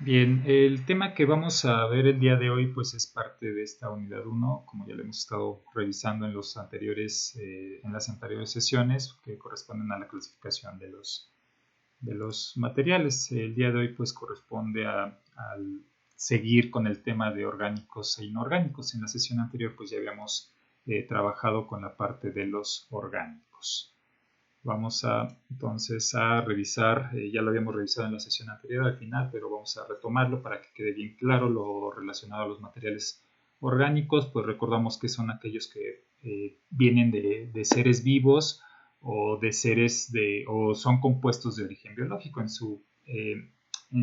Bien, el tema que vamos a ver el día de hoy pues es parte de esta unidad 1, como ya lo hemos estado revisando en en las anteriores sesiones que corresponden a la clasificación de los materiales. El día de hoy pues corresponde al seguir con el tema de orgánicos e inorgánicos. En la sesión anterior pues ya habíamos trabajado con la parte de los orgánicos. Vamos entonces a revisar, ya lo habíamos revisado en la sesión anterior al final, pero vamos a retomarlo para que quede bien claro lo relacionado a los materiales orgánicos. Pues recordamos que son aquellos que vienen de seres vivos o de o son compuestos de origen biológico. En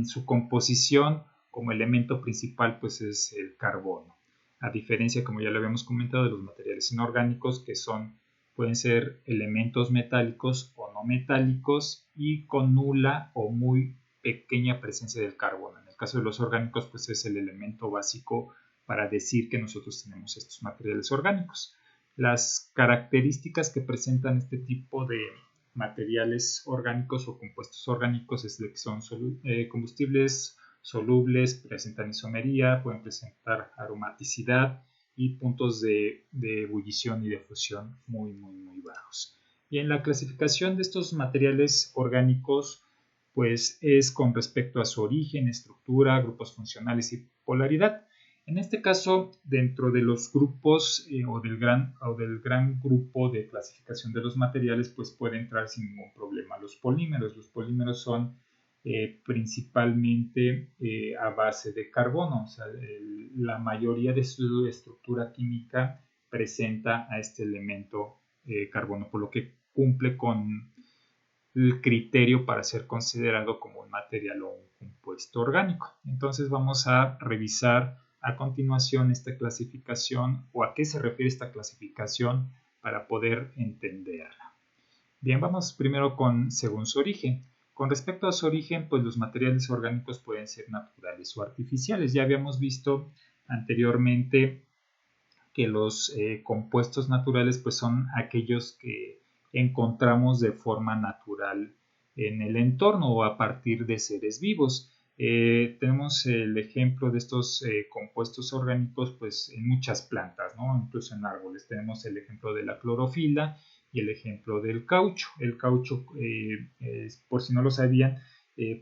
su composición como elemento principal pues es el carbono. A diferencia, como ya lo habíamos comentado, de los materiales inorgánicos que pueden ser elementos metálicos o no metálicos y con nula o muy pequeña presencia del carbono. En el caso de los orgánicos, pues es el elemento básico para decir que nosotros tenemos estos materiales orgánicos. Las características que presentan este tipo de materiales orgánicos o compuestos orgánicos es que son combustibles solubles, presentan isomería, pueden presentar aromaticidad, y puntos de ebullición y de fusión muy bajos. Y en la clasificación de estos materiales orgánicos, pues es con respecto a su origen, estructura, grupos funcionales y polaridad. En este caso, dentro de los grupos o del gran grupo de clasificación de los materiales, pues puede entrar sin ningún problema los polímeros. Los polímeros son principalmente a base de carbono. O sea, la mayoría de su estructura química presenta a este elemento carbono, por lo que cumple con el criterio para ser considerado como un material o un compuesto orgánico. Entonces vamos a revisar a continuación esta clasificación o a qué se refiere esta clasificación para poder entenderla. Bien, vamos primero según su origen. Con respecto a su origen, pues los materiales orgánicos pueden ser naturales o artificiales. Ya habíamos visto anteriormente que los compuestos naturales pues son aquellos que encontramos de forma natural en el entorno o a partir de seres vivos. Tenemos el ejemplo de estos compuestos orgánicos pues en muchas plantas, ¿no? Incluso en árboles. Tenemos el ejemplo de la clorofila y el ejemplo del caucho. El caucho, por si no lo sabían,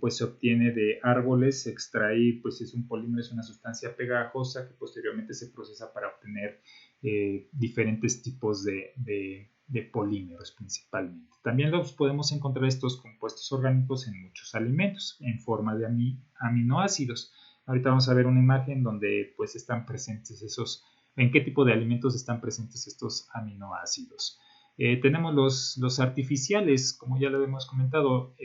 pues se obtiene de árboles, se extrae, pues es un polímero, es una sustancia pegajosa que posteriormente se procesa para obtener diferentes tipos de polímeros principalmente. También los podemos encontrar estos compuestos orgánicos en muchos alimentos en forma de aminoácidos. Ahorita vamos a ver una imagen donde pues están presentes en qué tipo de alimentos están presentes estos aminoácidos. Tenemos los artificiales, como ya lo hemos comentado,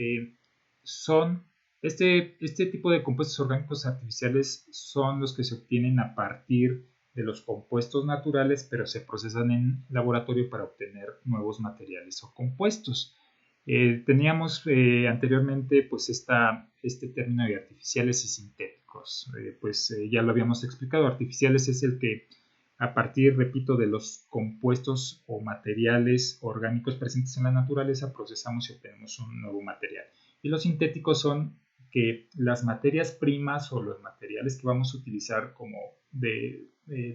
este tipo de compuestos orgánicos artificiales son los que se obtienen a partir de los compuestos naturales, pero se procesan en laboratorio para obtener nuevos materiales o compuestos. Teníamos anteriormente pues este término de artificiales y sintéticos. Ya lo habíamos explicado. Artificiales es el que a partir, repito, de los compuestos o materiales orgánicos presentes en la naturaleza procesamos y obtenemos un nuevo material. Y los sintéticos son que las materias primas o los materiales que vamos a utilizar como de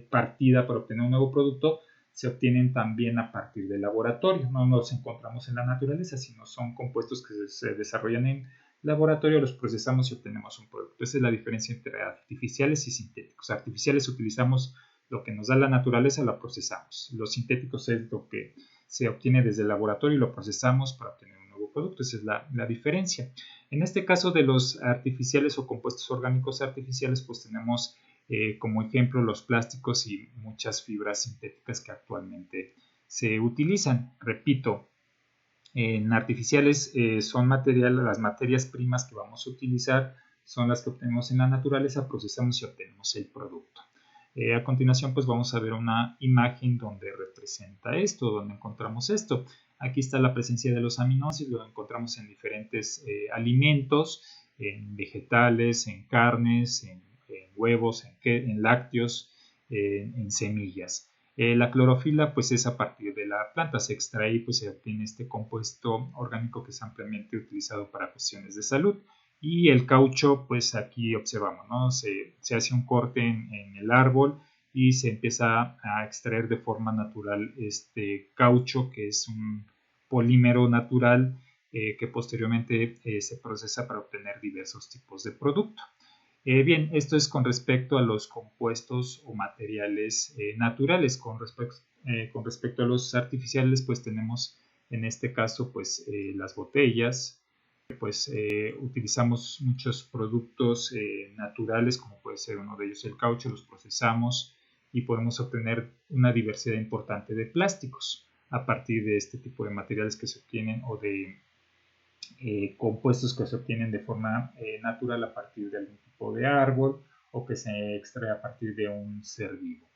partida para obtener un nuevo producto se obtienen también a partir del laboratorio. No nos encontramos en la naturaleza, sino son compuestos que se desarrollan en laboratorio, los procesamos y obtenemos un producto. Esa es la diferencia entre artificiales y sintéticos. Artificiales utilizamos lo que nos da la naturaleza, lo procesamos. Los sintéticos es lo que se obtiene desde el laboratorio y lo procesamos para obtener un nuevo producto. Esa es la diferencia. En este caso de los artificiales o compuestos orgánicos artificiales, pues tenemos como ejemplo los plásticos y muchas fibras sintéticas que actualmente se utilizan. Repito, en artificiales son las materias primas que vamos a utilizar, son las que obtenemos en la naturaleza, procesamos y obtenemos el producto. A continuación pues vamos a ver una imagen donde representa esto, donde encontramos esto. Aquí está la presencia de los aminoácidos, lo encontramos en diferentes alimentos, en vegetales, en carnes, en huevos, en lácteos, en semillas. La clorofila pues es a partir de la planta, se extrae y pues se obtiene este compuesto orgánico que es ampliamente utilizado para cuestiones de salud. Y el caucho, pues aquí observamos, ¿no? Se hace un corte en el árbol y se empieza a extraer de forma natural este caucho, que es un polímero natural que posteriormente se procesa para obtener diversos tipos de producto. Bien, esto es con respecto a los compuestos o materiales naturales. Con respecto a los artificiales, pues tenemos en este caso pues las botellas, pues utilizamos muchos productos naturales, como puede ser uno de ellos el caucho, los procesamos y podemos obtener una diversidad importante de plásticos a partir de este tipo de materiales que se obtienen o de compuestos que se obtienen de forma natural a partir de algún tipo de árbol o que se extrae a partir de un ser vivo.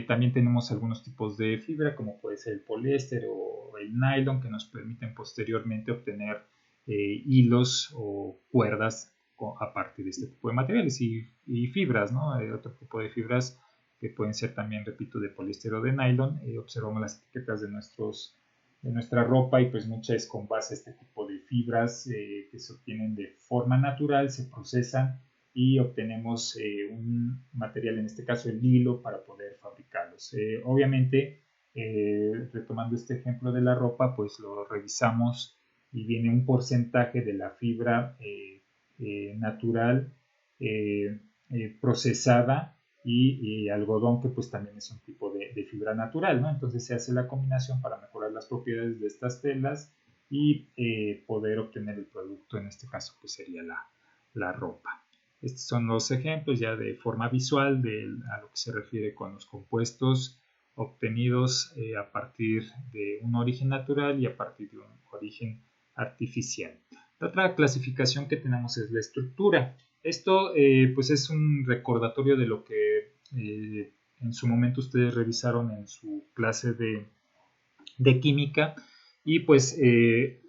También tenemos algunos tipos de fibra, como puede ser el poliéster o el nylon, que nos permiten posteriormente obtener hilos o cuerdas a partir de este tipo de materiales y fibras, ¿no? Otro tipo de fibras que pueden ser también, repito, de poliéster o de nylon. Observamos las etiquetas de nuestra ropa y pues muchas es con base a este tipo de fibras que se obtienen de forma natural, se procesan y obtenemos un material, en este caso el hilo, para poder fabricarlos. Obviamente, retomando este ejemplo de la ropa, pues lo revisamos y viene un porcentaje de la fibra natural procesada y algodón, que pues también es un tipo de fibra natural, ¿no? Entonces se hace la combinación para mejorar las propiedades de estas telas y poder obtener el producto, en este caso pues sería la ropa. Estos son los ejemplos ya de forma visual a lo que se refiere con los compuestos obtenidos a partir de un origen natural y a partir de un origen artificial. La otra clasificación que tenemos es la estructura. Esto pues es un recordatorio de lo que en su momento ustedes revisaron en su clase de química y pues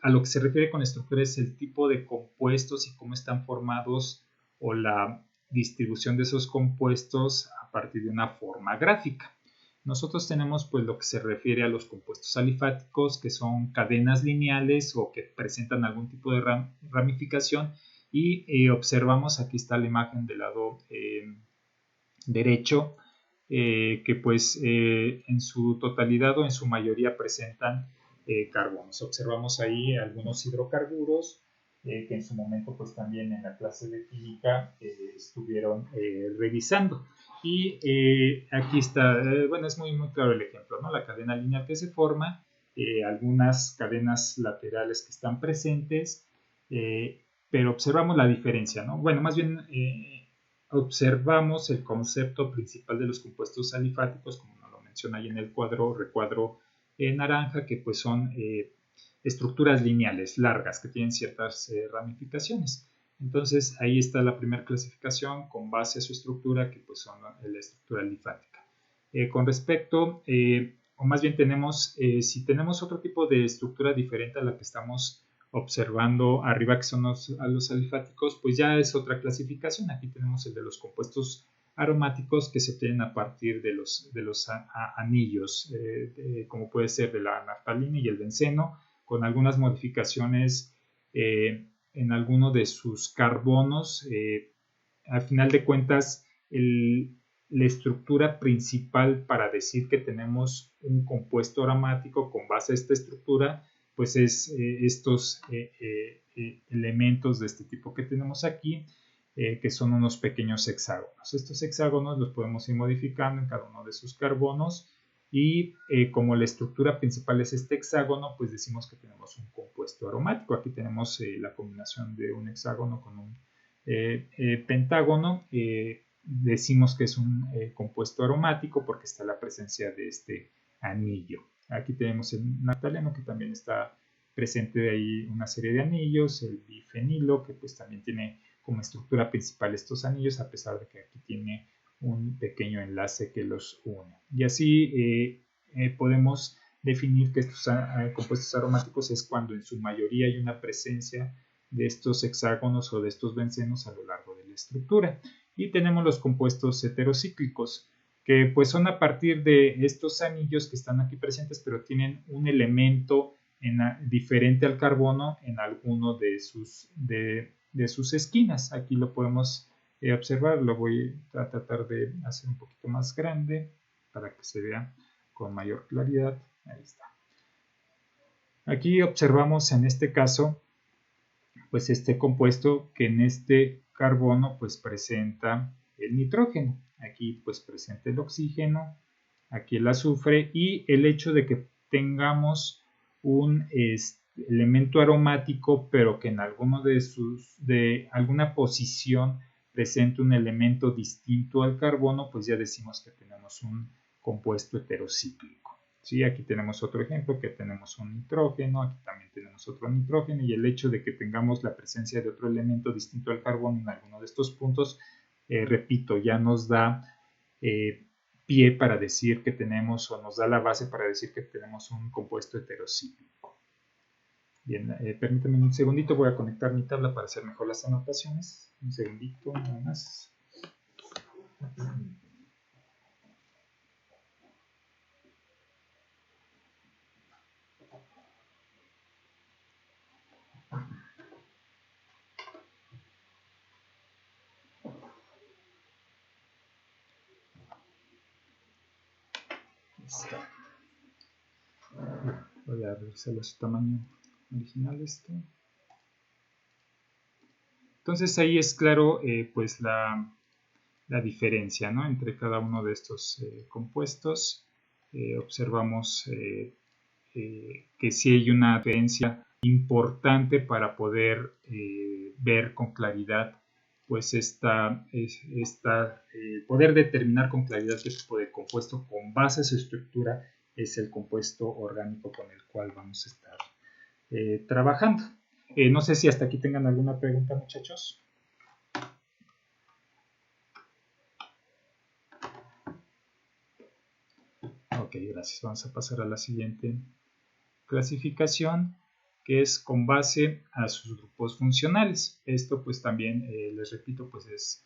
a lo que se refiere con estructura es el tipo de compuestos y cómo están formados o la distribución de esos compuestos a partir de una forma gráfica. Nosotros tenemos pues lo que se refiere a los compuestos alifáticos, que son cadenas lineales o que presentan algún tipo de ramificación, y observamos, aquí está la imagen del lado derecho, que pues en su totalidad o en su mayoría presentan carbonos. Observamos ahí algunos hidrocarburos que en su momento pues también en la clase de química estuvieron revisando. Y aquí está, bueno, es muy claro el ejemplo, ¿no? La cadena lineal que se forma, algunas cadenas laterales que están presentes, pero observamos la diferencia, ¿no? Bueno, más bien observamos el concepto principal de los compuestos alifáticos, como nos lo menciona ahí en el recuadro naranja, que pues son estructuras lineales largas que tienen ciertas ramificaciones. Entonces ahí está la primera clasificación con base a su estructura, que pues son la estructura alifática. Con respecto, o más bien tenemos, si tenemos otro tipo de estructura diferente a la que estamos observando arriba, que son los alifáticos, pues ya es otra clasificación. Aquí tenemos el de los compuestos aromáticos, que se obtienen a partir de los anillos, como puede ser de la naftalina y el benceno, con algunas modificaciones en alguno de sus carbonos. Al final de cuentas, la estructura principal para decir que tenemos un compuesto aromático con base a esta estructura, pues es estos elementos de este tipo que tenemos aquí, que son unos pequeños hexágonos. Estos hexágonos los podemos ir modificando en cada uno de sus carbonos y como la estructura principal es este hexágono, pues decimos que tenemos un compuesto aromático. Aquí tenemos la combinación de un hexágono con un pentágono. Decimos que es un compuesto aromático porque está la presencia de este anillo. Aquí tenemos el naftaleno, que también está presente de ahí una serie de anillos, el bifenilo, que pues también tiene como estructura principal estos anillos, a pesar de que aquí tiene un pequeño enlace que los une. Y así podemos definir que estos compuestos aromáticos es cuando en su mayoría hay una presencia de estos hexágonos o de estos bencenos a lo largo de la estructura. Y tenemos los compuestos heterocíclicos, que pues son a partir de estos anillos que están aquí presentes, pero tienen un elemento diferente al carbono en alguno de de sus esquinas. Aquí lo podemos observar, lo voy a tratar de hacer un poquito más grande para que se vea con mayor claridad. Ahí está. Aquí observamos en este caso pues este compuesto que en este carbono pues presenta el nitrógeno, aquí pues presenta el oxígeno, aquí el azufre, y el hecho de que tengamos un elemento aromático pero que en alguno de alguna posición presente un elemento distinto al carbono, pues ya decimos que tenemos un compuesto heterocíclico. ¿Sí? Aquí tenemos otro ejemplo, que tenemos un nitrógeno, aquí también tenemos otro nitrógeno, y el hecho de que tengamos la presencia de otro elemento distinto al carbono en alguno de estos puntos, repito, ya nos da pie para decir que tenemos, o nos da la base para decir que tenemos un compuesto heterocíclico. Bien, permítanme un segundito, voy a conectar mi tabla para hacer mejor las anotaciones. Un segundito nada más. Está. Voy a revisar su tamaño original esto. Entonces ahí es claro pues la diferencia, ¿no?, entre cada uno de estos compuestos. Observamos que sí hay una diferencia importante para poder ver con claridad pues poder determinar con claridad qué tipo de compuesto con base a su estructura es el compuesto orgánico con el cual vamos a estar trabajando. No sé si hasta aquí tengan alguna pregunta, muchachos. Ok, gracias. Vamos a pasar a la siguiente clasificación, que es con base a sus grupos funcionales. Esto pues también, les repito, pues es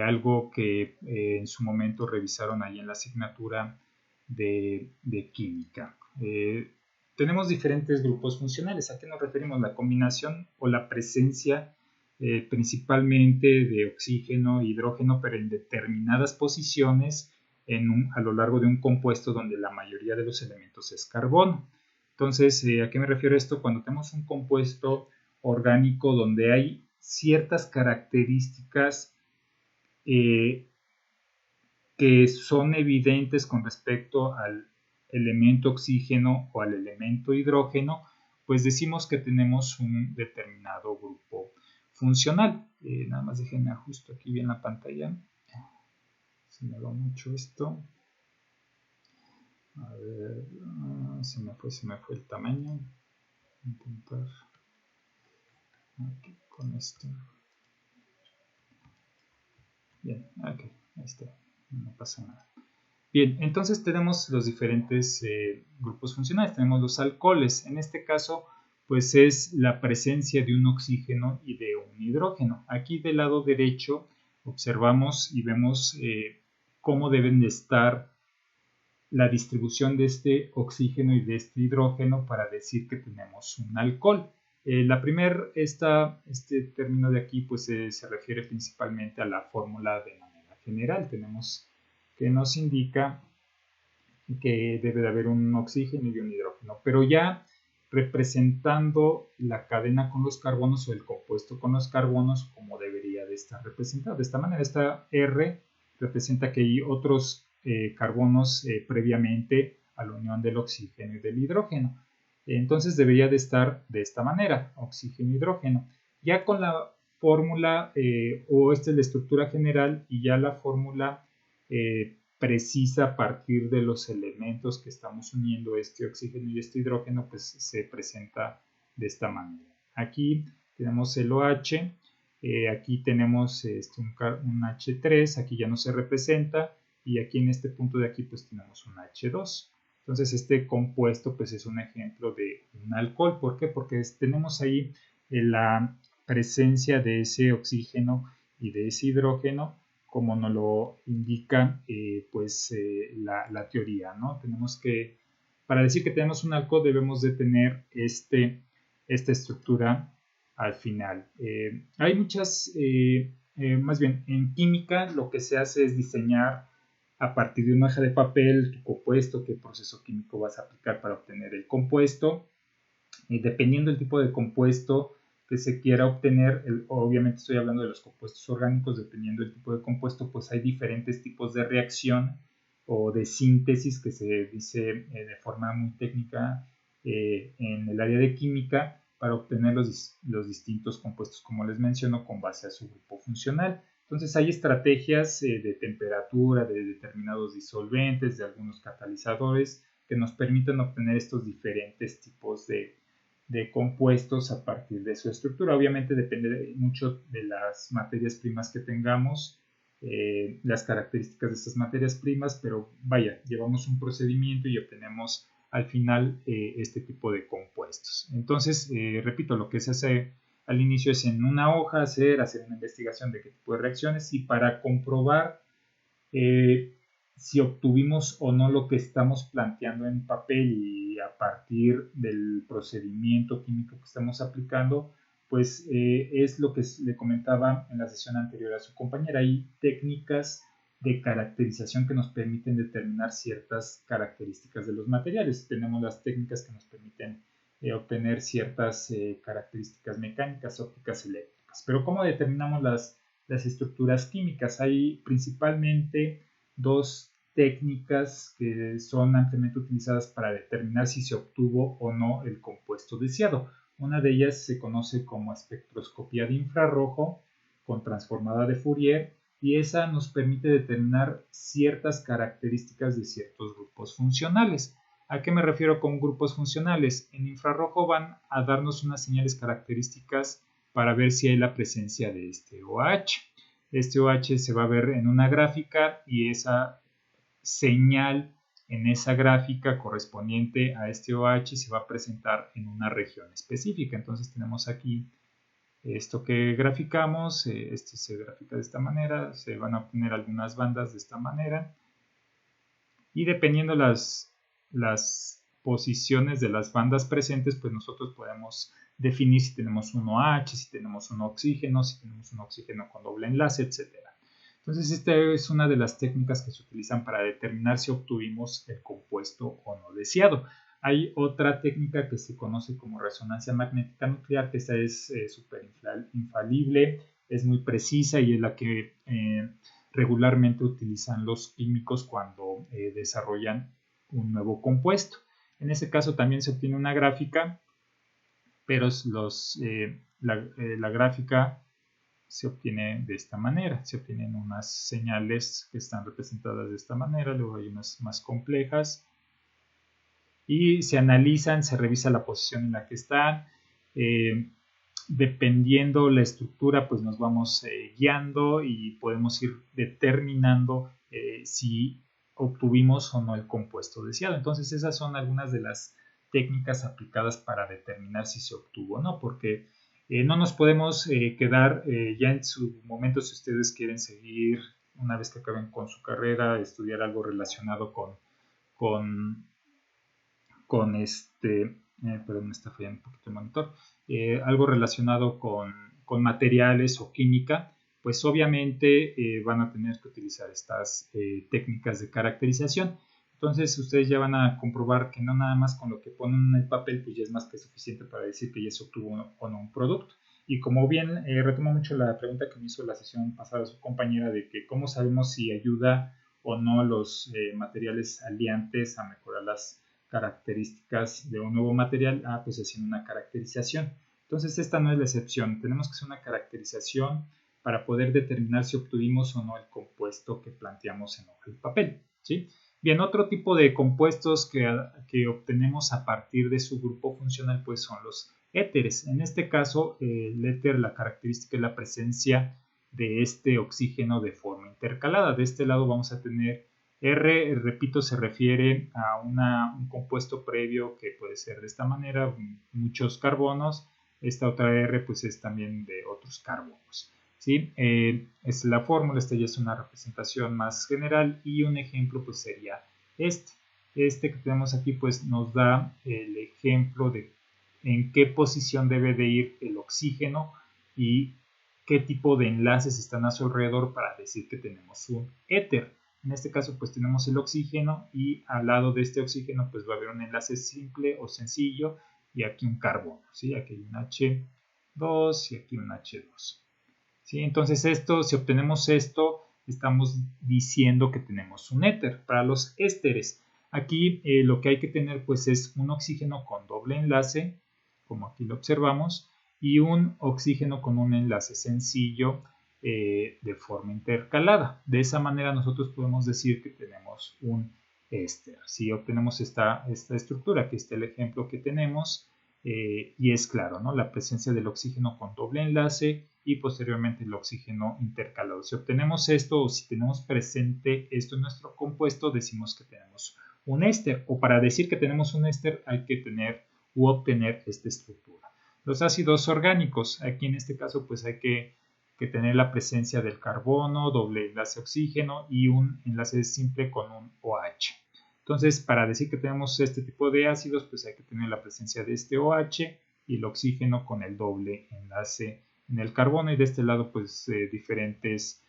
algo que en su momento revisaron ahí en la asignatura de química. Tenemos diferentes grupos funcionales. ¿A qué nos referimos? La combinación o la presencia principalmente de oxígeno e hidrógeno, pero en determinadas posiciones a lo largo de un compuesto donde la mayoría de los elementos es carbono. Entonces, ¿a qué me refiero esto? Cuando tenemos un compuesto orgánico donde hay ciertas características que son evidentes con respecto al elemento oxígeno o al elemento hidrógeno, pues decimos que tenemos un determinado grupo funcional. Nada más déjenme ajusto aquí bien la pantalla. Se me va mucho esto. A ver, se me fue el tamaño. Intentar aquí con esto. Bien, ok, ahí está, no pasa nada. Bien, entonces tenemos los diferentes grupos funcionales. Tenemos los alcoholes. En este caso, pues es la presencia de un oxígeno y de un hidrógeno. Aquí del lado derecho observamos y vemos cómo deben de estar la distribución de este oxígeno y de este hidrógeno para decir que tenemos un alcohol. Este término de aquí pues se refiere principalmente a la fórmula de manera general. Tenemos que nos indica que debe de haber un oxígeno y un hidrógeno, pero ya representando la cadena con los carbonos o el compuesto con los carbonos como debería de estar representado. De esta manera, esta R representa que hay otros carbonos previamente a la unión del oxígeno y del hidrógeno. Entonces debería de estar de esta manera, oxígeno-hidrógeno. Ya con la fórmula, o esta es la estructura general, y ya la fórmula precisa a partir de los elementos que estamos uniendo, este oxígeno y este hidrógeno, pues se presenta de esta manera. Aquí tenemos el OH, aquí tenemos un H3, aquí ya no se representa, y aquí en este punto de aquí pues tenemos un H2. Entonces este compuesto pues es un ejemplo de un alcohol. ¿Por qué? Porque tenemos ahí la presencia de ese oxígeno y de ese hidrógeno, como nos lo indica la teoría, ¿no? Tenemos que, para decir que tenemos un alcohol, debemos de tener esta estructura al final. Hay muchas, más bien en química lo que se hace es diseñar a partir de una hoja de papel tu compuesto, qué proceso químico vas a aplicar para obtener el compuesto. Dependiendo del tipo de compuesto que se quiera obtener, obviamente estoy hablando de los compuestos orgánicos, dependiendo del tipo de compuesto, pues hay diferentes tipos de reacción o de síntesis que se dice de forma muy técnica en el área de química para obtener los distintos compuestos, como les menciono, con base a su grupo funcional. Entonces hay estrategias de temperatura, de determinados disolventes, de algunos catalizadores que nos permiten obtener estos diferentes tipos de compuestos a partir de su estructura. Obviamente depende mucho de las materias primas que tengamos, las características de estas materias primas, pero vaya, llevamos un procedimiento y obtenemos al final este tipo de compuestos. Entonces, repito, lo que se hace al inicio es en una hoja hacer una investigación de qué tipo de reacciones y para comprobar si obtuvimos o no lo que estamos planteando en papel y a partir del procedimiento químico que estamos aplicando, pues es lo que le comentaba en la sesión anterior a su compañera. Hay técnicas de caracterización que nos permiten determinar ciertas características de los materiales. Tenemos las técnicas que nos permiten obtener ciertas características mecánicas, ópticas, eléctricas. Pero ¿cómo determinamos las estructuras químicas? Hay principalmente dos técnicas que son ampliamente utilizadas para determinar si se obtuvo o no el compuesto deseado. Una de ellas se conoce como espectroscopía de infrarrojo con transformada de Fourier y esa nos permite determinar ciertas características de ciertos grupos funcionales. ¿A qué me refiero con grupos funcionales? En infrarrojo van a darnos unas señales características para ver si hay la presencia de este OH. Este OH se va a ver en una gráfica y esa señal en esa gráfica correspondiente a este OH se va a presentar en una región específica. Entonces tenemos aquí esto que graficamos, este se grafica de esta manera, se van a obtener algunas bandas de esta manera y dependiendo las posiciones de las bandas presentes, pues nosotros podemos definir si tenemos un OH, si tenemos un oxígeno con doble enlace, etc. Entonces, esta es una de las técnicas que se utilizan para determinar si obtuvimos el compuesto o no deseado. Hay otra técnica que se conoce como resonancia magnética nuclear, que esta es súper infalible, es muy precisa y es la que regularmente utilizan los químicos cuando desarrollan un nuevo compuesto. En ese caso también se obtiene una gráfica, pero la gráfica se obtiene de esta manera. Se obtienen unas señales que están representadas de esta manera, luego hay unas más complejas y se analizan, se revisa la posición en la que están. Dependiendo la estructura, pues nos vamos guiando y podemos ir determinando si obtuvimos o no el compuesto deseado. Entonces esas son algunas de las técnicas aplicadas para determinar si se obtuvo o no, porque no nos podemos quedar ya en su momento si ustedes quieren seguir, una vez que acaben con su carrera, estudiar algo relacionado con perdón, me está fallando un poquito el monitor, algo relacionado con materiales o química, pues obviamente van a tener que utilizar estas técnicas de caracterización. Entonces ustedes ya van a comprobar que no nada más con lo que ponen en el papel, pues ya es más que suficiente para decir que ya se obtuvo o no un producto. Y como bien retomo mucho la pregunta que me hizo la sesión pasada su compañera de que cómo sabemos si ayuda o no los materiales aliantes a mejorar las características de un nuevo material, pues haciendo una caracterización. Entonces esta no es la excepción, tenemos que hacer una caracterización para poder determinar si obtuvimos o no el compuesto que planteamos en el papel, ¿sí? Bien, otro tipo de compuestos que obtenemos a partir de su grupo funcional pues son los éteres. En este caso, el éter, la característica es la presencia de este oxígeno de forma intercalada. De este lado vamos a tener R, repito, se refiere a un compuesto previo que puede ser de esta manera, muchos carbonos. Esta otra R pues es también de otros carbonos. ¿Sí? Es la fórmula, esta ya es una representación más general y un ejemplo pues sería este. Este que tenemos aquí pues nos da el ejemplo de en qué posición debe de ir el oxígeno y qué tipo de enlaces están a su alrededor para decir que tenemos un éter. En este caso pues tenemos el oxígeno y al lado de este oxígeno pues va a haber un enlace simple o sencillo y aquí un carbono, ¿sí? Aquí hay un H2 y aquí un H2. ¿Sí? Entonces si obtenemos esto, estamos diciendo que tenemos un éter. Para los ésteres, aquí lo que hay que tener pues es un oxígeno con doble enlace, como aquí lo observamos, y un oxígeno con un enlace sencillo de forma intercalada. De esa manera nosotros podemos decir que tenemos un éster. Si obtenemos esta estructura, que está el ejemplo que tenemos, y es claro, ¿no? La presencia del oxígeno con doble enlace y posteriormente el oxígeno intercalado. Si obtenemos esto o si tenemos presente esto en nuestro compuesto, decimos que tenemos un éster, o para decir que tenemos un éster hay que tener u obtener esta estructura. Los ácidos orgánicos, aquí en este caso pues hay que tener la presencia del carbono, doble enlace oxígeno y un enlace simple con un OH. Entonces, para decir que tenemos este tipo de ácidos, pues hay que tener la presencia de este OH y el oxígeno con el doble enlace en el carbono, y de este lado pues diferentes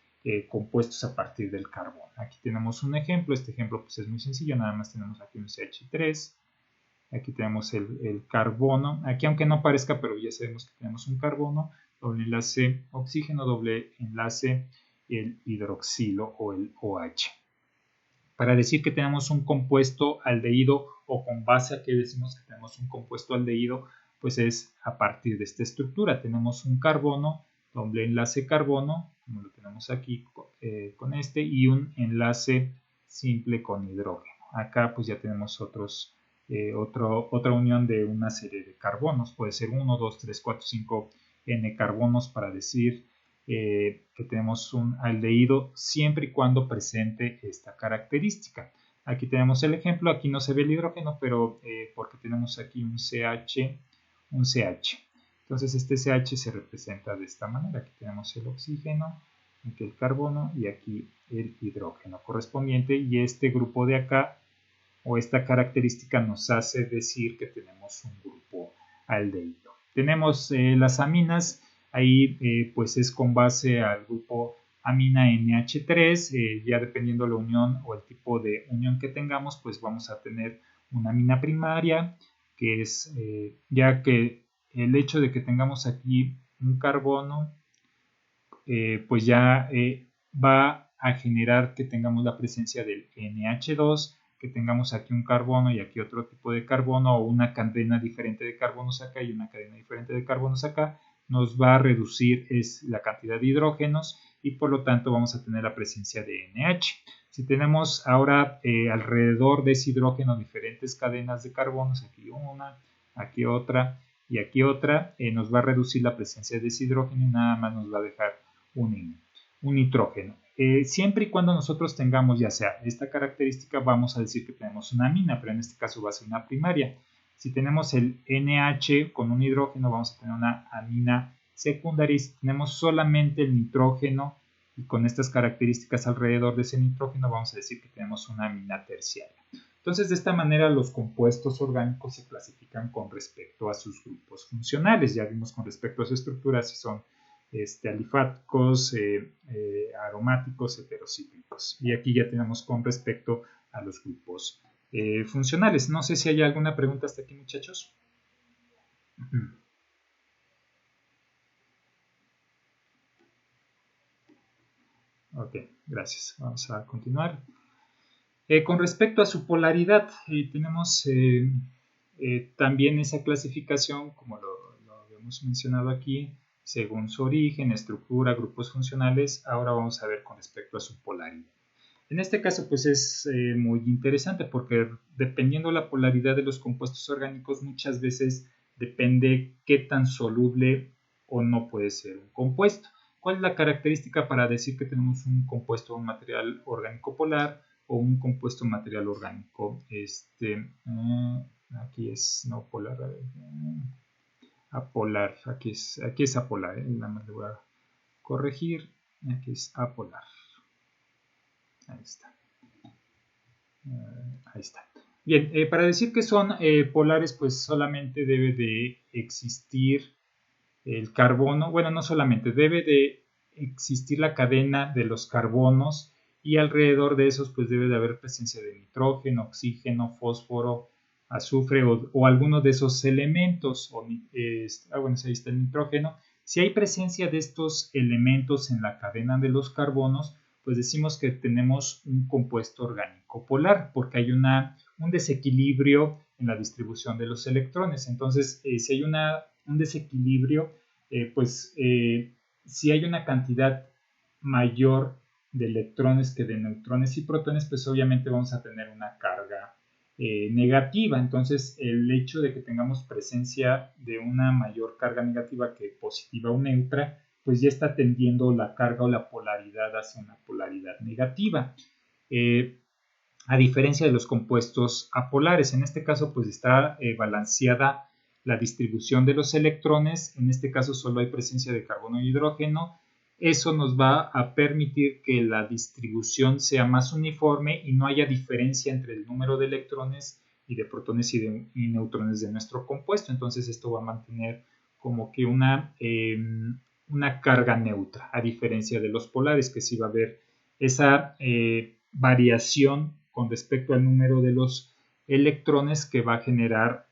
compuestos a partir del carbono. Aquí tenemos un ejemplo, este ejemplo pues es muy sencillo, nada más tenemos aquí un CH3, aquí tenemos el carbono, aquí aunque no parezca, pero ya sabemos que tenemos un carbono, doble enlace oxígeno, doble enlace el hidroxilo o el OH. Para decir que tenemos un compuesto aldehído o con base a que decimos que tenemos un compuesto aldehído, pues es a partir de esta estructura. Tenemos un carbono, doble enlace carbono, como lo tenemos aquí con este, y un enlace simple con hidrógeno. Acá pues ya tenemos otra unión de una serie de carbonos. Puede ser 1, 2, 3, 4, 5 N carbonos para decir que tenemos un aldehído siempre y cuando presente esta característica. Aquí tenemos el ejemplo, aquí no se ve el hidrógeno, pero porque tenemos aquí un CH. Entonces este CH se representa de esta manera. Aquí tenemos el oxígeno, aquí el carbono y aquí el hidrógeno correspondiente, y este grupo de acá o esta característica nos hace decir que tenemos un grupo aldehído. Tenemos las aminas. Ahí pues es con base al grupo amina NH3, ya dependiendo la unión o el tipo de unión que tengamos, pues vamos a tener una amina primaria, que es ya que el hecho de que tengamos aquí un carbono, pues ya va a generar que tengamos la presencia del NH2, que tengamos aquí un carbono y aquí otro tipo de carbono, o una cadena diferente de carbonos acá y una cadena diferente de carbonos acá, nos va a reducir la cantidad de hidrógenos y por lo tanto vamos a tener la presencia de NH. Si tenemos ahora alrededor de ese hidrógeno diferentes cadenas de carbonos, aquí una, aquí otra y aquí otra, nos va a reducir la presencia de ese hidrógeno y nada más nos va a dejar un nitrógeno. Siempre y cuando nosotros tengamos ya sea esta característica, vamos a decir que tenemos una amina, pero en este caso va a ser una primaria. Si tenemos el NH con un hidrógeno, vamos a tener una amina secundaria, y si tenemos solamente el nitrógeno y con estas características alrededor de ese nitrógeno, vamos a decir que tenemos una amina terciaria. Entonces, de esta manera los compuestos orgánicos se clasifican con respecto a sus grupos funcionales. Ya vimos con respecto a su estructura si son alifáticos, aromáticos, heterocíclicos. Y aquí ya tenemos con respecto a los grupos funcionales. No sé si hay alguna pregunta hasta aquí, muchachos. Ok, gracias. Vamos a continuar. Con respecto a su polaridad, tenemos también esa clasificación, como lo habíamos mencionado aquí, según su origen, estructura, grupos funcionales. Ahora vamos a ver con respecto a su polaridad. En este caso, pues es muy interesante porque dependiendo de la polaridad de los compuestos orgánicos, muchas veces depende qué tan soluble o no puede ser un compuesto. ¿Cuál es la característica para decir que tenemos un compuesto, un material orgánico polar o un compuesto material orgánico? Aquí es no polar, apolar. Aquí es apolar, nada más le voy a corregir. Aquí es apolar. Ahí está. Ahí está. Bien, para decir que son polares, pues solamente debe de existir el carbono, bueno, no solamente, debe de existir la cadena de los carbonos y alrededor de esos pues debe de haber presencia de nitrógeno, oxígeno, fósforo, azufre o alguno de esos elementos. Bueno, ahí está el nitrógeno. Si hay presencia de estos elementos en la cadena de los carbonos, pues decimos que tenemos un compuesto orgánico polar, porque hay un desequilibrio en la distribución de los electrones. Entonces, si hay un desequilibrio, si hay una cantidad mayor de electrones que de neutrones y protones, pues obviamente vamos a tener una carga negativa. Entonces, el hecho de que tengamos presencia de una mayor carga negativa que positiva o neutra, pues ya está tendiendo la carga o la polaridad hacia una polaridad negativa. A diferencia de los compuestos apolares, en este caso pues está balanceada la distribución de los electrones, en este caso solo hay presencia de carbono e hidrógeno. Eso nos va a permitir que la distribución sea más uniforme y no haya diferencia entre el número de electrones y de protones y neutrones de nuestro compuesto. Entonces esto va a mantener como que una carga neutra, a diferencia de los polares, que sí va a haber esa variación con respecto al número de los electrones que va a generar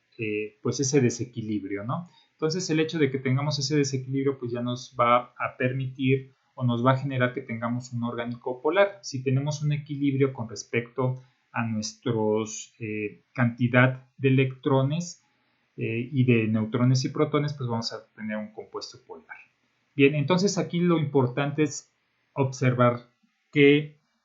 pues ese desequilibrio, ¿no? Entonces el hecho de que tengamos ese desequilibrio pues ya nos va a permitir o nos va a generar que tengamos un orgánico polar. Si tenemos un equilibrio con respecto a nuestra cantidad de electrones y de neutrones y protones, pues vamos a tener un compuesto polar. Bien, entonces aquí lo importante es observar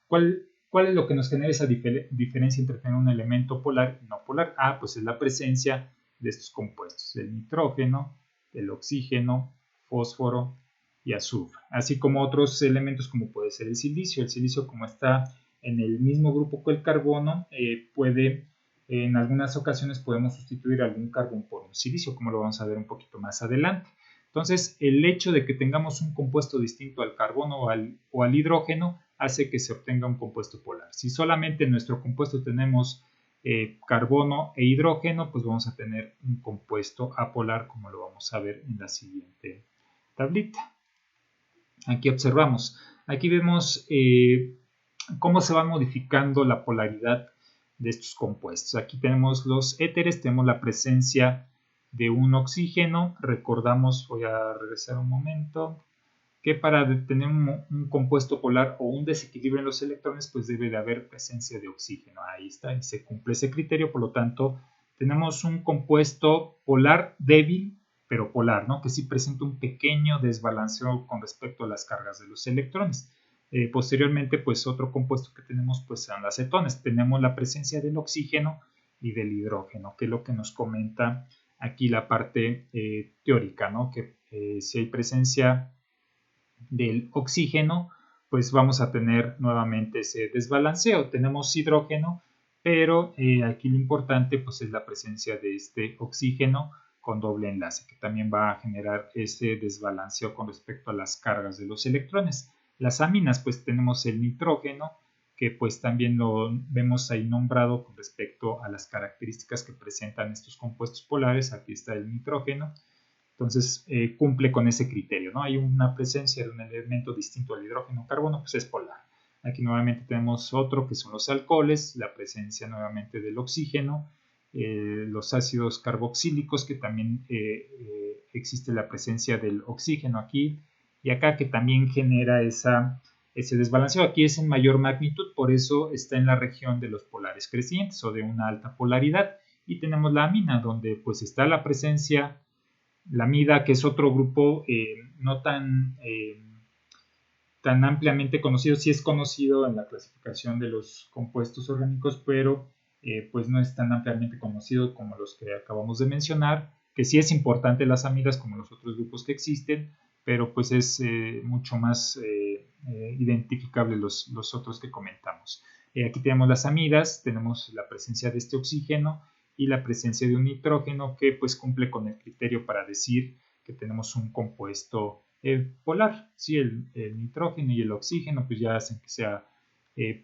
cuál es lo que nos genera esa diferencia entre tener un elemento polar y no polar. Pues es la presencia de estos compuestos, del nitrógeno, del oxígeno, fósforo y azufre, así como otros elementos como puede ser el silicio. El silicio, como está en el mismo grupo que el carbono, en algunas ocasiones podemos sustituir algún carbón por un silicio, como lo vamos a ver un poquito más adelante. Entonces, el hecho de que tengamos un compuesto distinto al carbono o al hidrógeno hace que se obtenga un compuesto polar. Si solamente en nuestro compuesto tenemos carbono e hidrógeno, pues vamos a tener un compuesto apolar, como lo vamos a ver en la siguiente tablita. Aquí observamos, aquí vemos cómo se va modificando la polaridad de estos compuestos. Aquí tenemos los éteres, tenemos la presencia de un oxígeno. Recordamos, voy a regresar un momento, que para tener un compuesto polar o un desequilibrio en los electrones, pues debe de haber presencia de oxígeno. Ahí está, y se cumple ese criterio. Por lo tanto, tenemos un compuesto polar débil, pero polar, ¿no? Que sí presenta un pequeño desbalanceo con respecto a las cargas de los electrones. Posteriormente, pues otro compuesto que tenemos pues son las cetonas. Tenemos la presencia del oxígeno y del hidrógeno, que es lo que nos comenta aquí la parte teórica, ¿no? Que si hay presencia del oxígeno, pues vamos a tener nuevamente ese desbalanceo. Tenemos hidrógeno, pero aquí lo importante pues es la presencia de este oxígeno con doble enlace, que también va a generar ese desbalanceo con respecto a las cargas de los electrones. Las aminas, pues tenemos el nitrógeno, que pues también lo vemos ahí nombrado con respecto a las características que presentan estos compuestos polares. Aquí está el nitrógeno. Entonces cumple con ese criterio, ¿no? Hay una presencia de un elemento distinto al hidrógeno o carbono, pues es polar. Aquí nuevamente tenemos otro que son los alcoholes, la presencia nuevamente del oxígeno, los ácidos carboxílicos, que también existe la presencia del oxígeno aquí y acá, que también genera ese desbalanceo. Aquí es en mayor magnitud, por eso está en la región de los polares crecientes o de una alta polaridad. Y tenemos la amina, donde pues está la presencia, la amida, que es otro grupo no tan ampliamente conocido. Sí es conocido en la clasificación de los compuestos orgánicos, pero pues no es tan ampliamente conocido como los que acabamos de mencionar, que sí es importante las amidas como los otros grupos que existen, pero pues es mucho más identificable los otros que comentamos. Aquí tenemos las amidas, tenemos la presencia de este oxígeno y la presencia de un nitrógeno que pues cumple con el criterio para decir que tenemos un compuesto polar. Sí, el nitrógeno y el oxígeno pues ya hacen que sea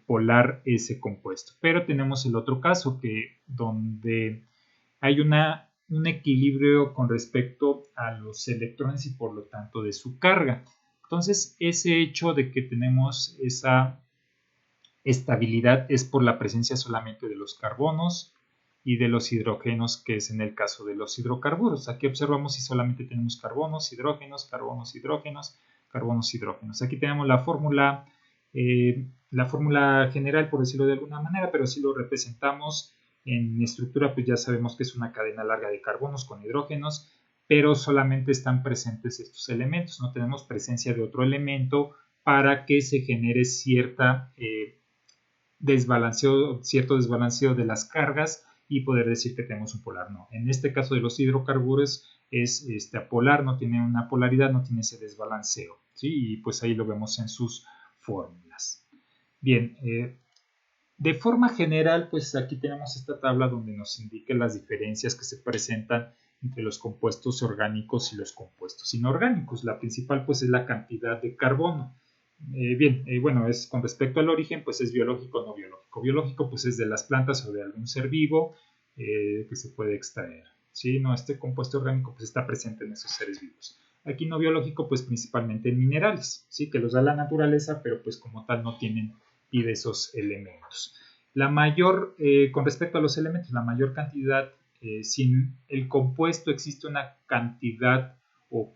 polar ese compuesto. Pero tenemos el otro caso, donde hay un equilibrio con respecto a los electrones y por lo tanto de su carga. Entonces, ese hecho de que tenemos esa estabilidad es por la presencia solamente de los carbonos y de los hidrógenos, que es en el caso de los hidrocarburos. Aquí observamos si solamente tenemos carbonos, hidrógenos, carbonos, hidrógenos, carbonos, hidrógenos. Aquí tenemos la fórmula general, por decirlo de alguna manera, pero si lo representamos en estructura, pues ya sabemos que es una cadena larga de carbonos con hidrógenos, pero solamente están presentes estos elementos. No tenemos presencia de otro elemento para que se genere cierto desbalanceo de las cargas y poder decir que tenemos un polar. No, en este caso de los hidrocarburos es apolar, no tiene una polaridad, no tiene ese desbalanceo, ¿sí? Y pues ahí lo vemos en sus fórmulas. Bien, de forma general, pues aquí tenemos esta tabla donde nos indica las diferencias que se presentan entre los compuestos orgánicos y los compuestos inorgánicos. La principal pues es la cantidad de carbono. Bueno, es con respecto al origen, pues es biológico o no biológico. Biológico, pues es de las plantas o de algún ser vivo que se puede extraer. ¿Sí? No, este compuesto orgánico pues está presente en esos seres vivos. Aquí no biológico, pues principalmente en minerales, ¿sí? Que los da la naturaleza, pero pues como tal no tienen de esos elementos. Con respecto a los elementos, la mayor cantidad, si en el compuesto existe una cantidad o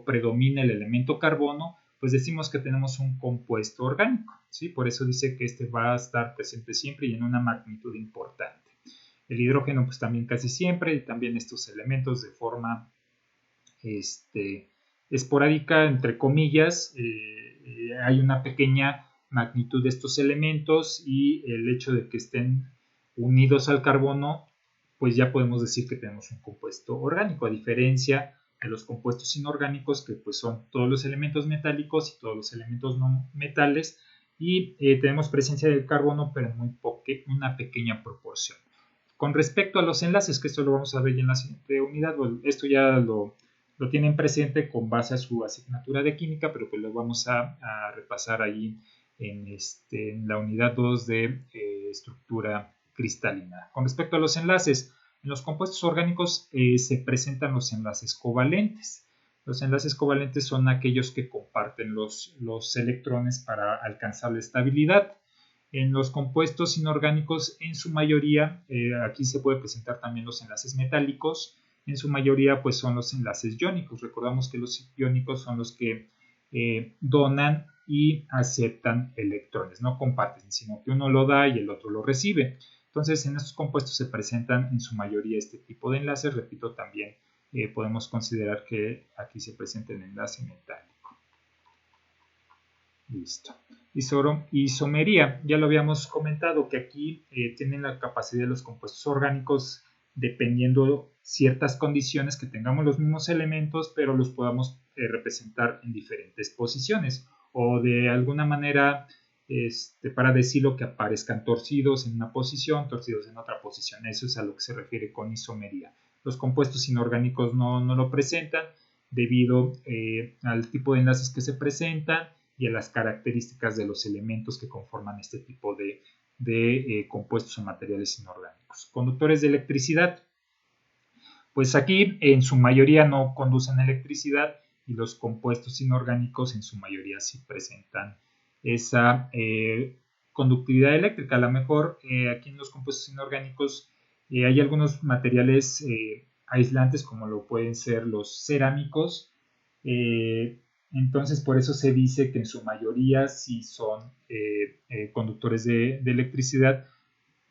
predomina el elemento carbono, pues decimos que tenemos un compuesto orgánico, ¿sí? Por eso dice que este va a estar presente siempre y en una magnitud importante. El hidrógeno pues también casi siempre, y también estos elementos de forma esporádica, entre comillas, hay una pequeña magnitud de estos elementos y el hecho de que estén unidos al carbono, pues ya podemos decir que tenemos un compuesto orgánico, a diferencia de los compuestos inorgánicos, que pues son todos los elementos metálicos y todos los elementos no metales, y tenemos presencia del carbono, pero en una pequeña proporción. Con respecto a los enlaces, que esto lo vamos a ver ya en la siguiente unidad, bueno, esto ya lo tienen presente con base a su asignatura de química, pero pues lo vamos a repasar ahí en la unidad 2 de estructura cristalina. Con respecto a los enlaces, en los compuestos orgánicos se presentan los enlaces covalentes. Los enlaces covalentes son aquellos que comparten los electrones para alcanzar la estabilidad. En los compuestos inorgánicos, en su mayoría, aquí se puede presentar también los enlaces metálicos. En su mayoría, pues son los enlaces iónicos. Recordamos que los iónicos son los que donan y aceptan electrones, no comparten, sino que uno lo da y el otro lo recibe. Entonces, en estos compuestos se presentan en su mayoría este tipo de enlaces. Repito, también podemos considerar que aquí se presenta el enlace metálico. Listo. Isomería, ya lo habíamos comentado que aquí tienen la capacidad de los compuestos orgánicos, dependiendo ciertas condiciones, que tengamos los mismos elementos, pero los podamos representar en diferentes posiciones, o de alguna manera, para decirlo, que aparezcan torcidos en una posición, torcidos en otra posición. Eso es a lo que se refiere con isomería. Los compuestos inorgánicos no lo presentan debido al tipo de enlaces que se presentan y a las características de los elementos que conforman este tipo de compuestos o materiales inorgánicos. Conductores de electricidad. Pues aquí en su mayoría no conducen electricidad y los compuestos inorgánicos en su mayoría sí presentan esa conductividad eléctrica. A lo mejor aquí en los compuestos inorgánicos hay algunos materiales aislantes, como lo pueden ser los cerámicos. Entonces, por eso se dice que en su mayoría sí son conductores de electricidad.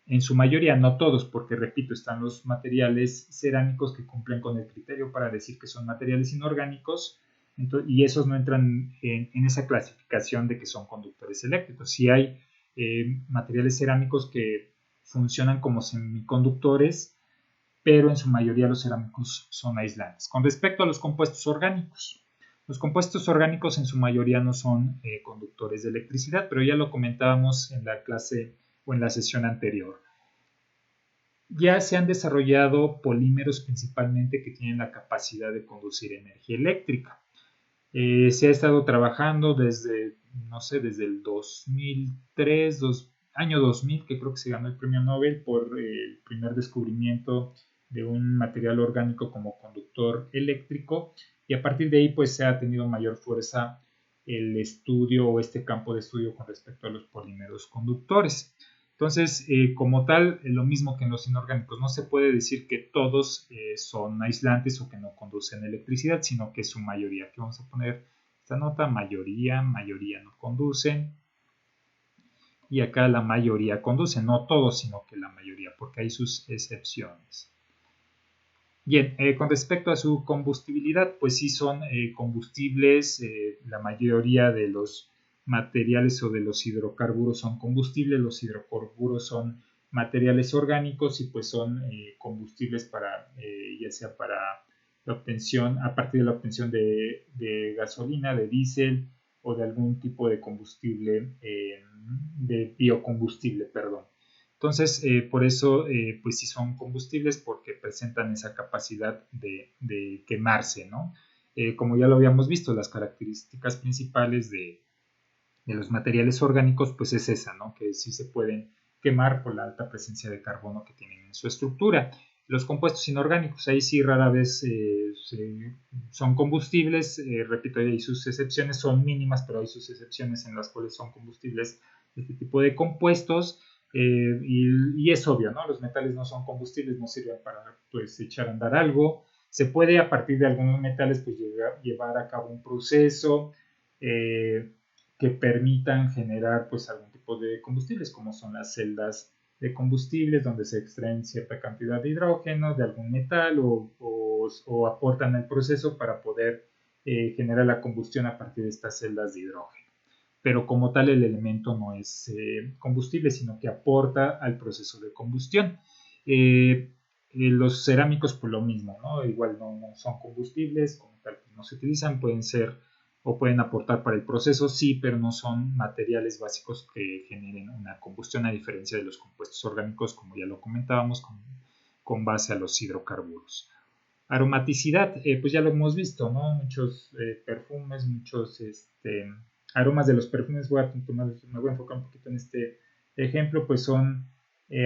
En su mayoría, no todos, porque repito, están los materiales cerámicos que cumplen con el criterio para decir que son materiales inorgánicos, y esos no entran en esa clasificación de que son conductores eléctricos. Sí hay materiales cerámicos que funcionan como semiconductores, pero en su mayoría los cerámicos son aislantes. Con respecto a los compuestos orgánicos, los compuestos orgánicos en su mayoría no son conductores de electricidad, pero ya lo comentábamos en la clase o en la sesión anterior. Ya se han desarrollado polímeros principalmente que tienen la capacidad de conducir energía eléctrica. Se ha estado trabajando desde no sé, desde el 2003, año 2000, que creo que se ganó el premio Nobel por el primer descubrimiento de un material orgánico como conductor eléctrico, y a partir de ahí pues se ha tenido mayor fuerza el estudio o este campo de estudio con respecto a los polímeros conductores. Entonces, como tal, lo mismo que en los inorgánicos, no se puede decir que todos son aislantes o que no conducen electricidad, sino que su mayoría. Aquí vamos a poner esta nota: mayoría no conducen. Y acá la mayoría conducen, no todos, sino que la mayoría, porque hay sus excepciones. Bien, con respecto a su combustibilidad, pues sí son combustibles, la mayoría de los materiales o de los hidrocarburos son combustibles, los hidrocarburos son materiales orgánicos y pues son combustibles para, ya sea para la obtención, a partir de la obtención de gasolina, de diésel o de algún tipo de combustible, de biocombustible, perdón. Entonces, por eso, pues sí son combustibles porque presentan esa capacidad de quemarse, ¿no? Como ya lo habíamos visto, las características principales de los materiales orgánicos, pues es esa, ¿no? Que sí se pueden quemar por la alta presencia de carbono que tienen en su estructura. Los compuestos inorgánicos, ahí sí rara vez son combustibles, repito, hay sus excepciones, son mínimas, pero hay sus excepciones en las cuales son combustibles este tipo de compuestos. Y es obvio, ¿no? Los metales no son combustibles, no sirven para pues echar a andar algo. Se puede a partir de algunos metales pues llevar a cabo un proceso que permitan generar pues algún tipo de combustibles, como son las celdas de combustibles, donde se extraen cierta cantidad de hidrógeno de algún metal o aportan el proceso para poder generar la combustión a partir de estas celdas de hidrógeno. Pero como tal el elemento no es combustible, sino que aporta al proceso de combustión. Los cerámicos, pues lo mismo, ¿no? Igual no son combustibles, como tal no se utilizan, pueden ser o pueden aportar para el proceso, sí, pero no son materiales básicos que generen una combustión, a diferencia de los compuestos orgánicos, como ya lo comentábamos, con base a los hidrocarburos. Aromaticidad, pues ya lo hemos visto, ¿no? Muchos perfumes, muchos aromas de los perfumes, me voy a enfocar un poquito en este ejemplo, pues son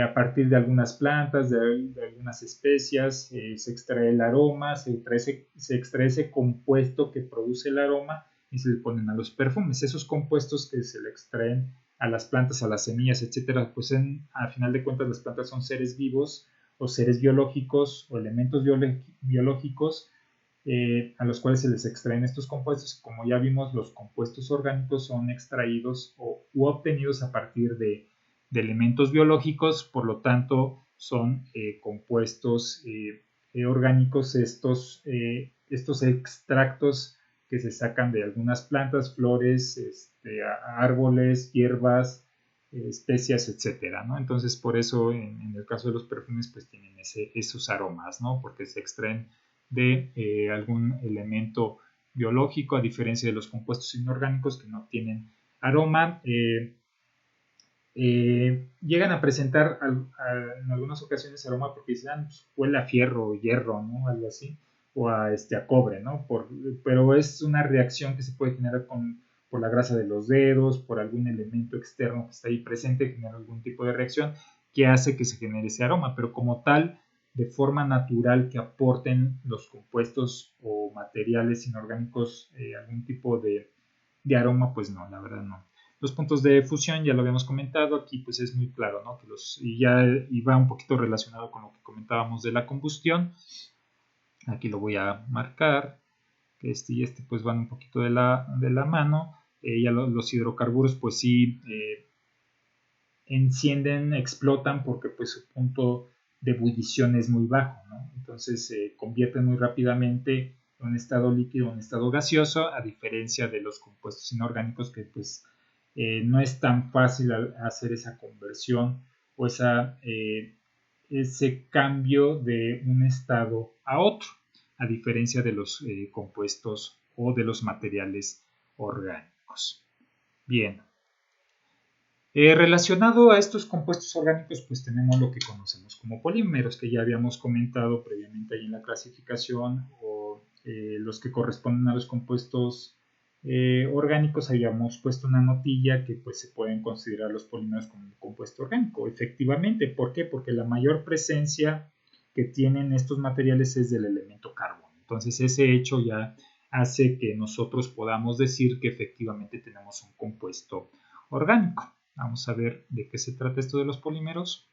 a partir de algunas plantas, de algunas especias, se extrae el aroma, se extrae ese compuesto que produce el aroma y se le ponen a los perfumes. Esos compuestos que se le extraen a las plantas, a las semillas, etcétera, pues a final de cuentas las plantas son seres vivos o seres biológicos o elementos biológicos a los cuales se les extraen estos compuestos. Como ya vimos, los compuestos orgánicos son extraídos u obtenidos a partir de elementos biológicos, por lo tanto son compuestos orgánicos estos extractos que se sacan de algunas plantas, flores, árboles, hierbas, especias, etcétera, ¿no? Entonces, por eso en el caso de los perfumes, pues tienen esos aromas, ¿no? Porque se extraen de algún elemento biológico, a diferencia de los compuestos inorgánicos que no tienen aroma. Llegan a presentar en algunas ocasiones aroma porque dicen, pues, huele a fierro o hierro, ¿no? Algo así, o a cobre, ¿no? Pero es una reacción que se puede generar por la grasa de los dedos, por algún elemento externo que está ahí presente, genera algún tipo de reacción que hace que se genere ese aroma, pero como tal, de forma natural que aporten los compuestos o materiales inorgánicos algún tipo de aroma, pues no, la verdad no. Los puntos de fusión ya lo habíamos comentado, aquí pues es muy claro, ¿no? Y va un poquito relacionado con lo que comentábamos de la combustión. Aquí lo voy a marcar, que y pues van un poquito de la mano. Ya los hidrocarburos pues sí encienden, explotan porque pues su punto de ebullición es muy bajo, ¿no? Entonces se convierten muy rápidamente de un estado líquido a un estado gaseoso, a diferencia de los compuestos inorgánicos que pues no es tan fácil hacer esa conversión o ese cambio de un estado a otro, a diferencia de los compuestos o de los materiales orgánicos. Bien. Relacionado a estos compuestos orgánicos, pues tenemos lo que conocemos como polímeros, que ya habíamos comentado previamente ahí en la clasificación, o los que corresponden a los compuestos orgánicos habíamos puesto una notilla que pues se pueden considerar los polímeros como un compuesto orgánico. Efectivamente, ¿por qué? Porque la mayor presencia que tienen estos materiales es del elemento carbono. Entonces ese hecho ya hace que nosotros podamos decir que efectivamente tenemos un compuesto orgánico. Vamos a ver de qué se trata esto de los polímeros.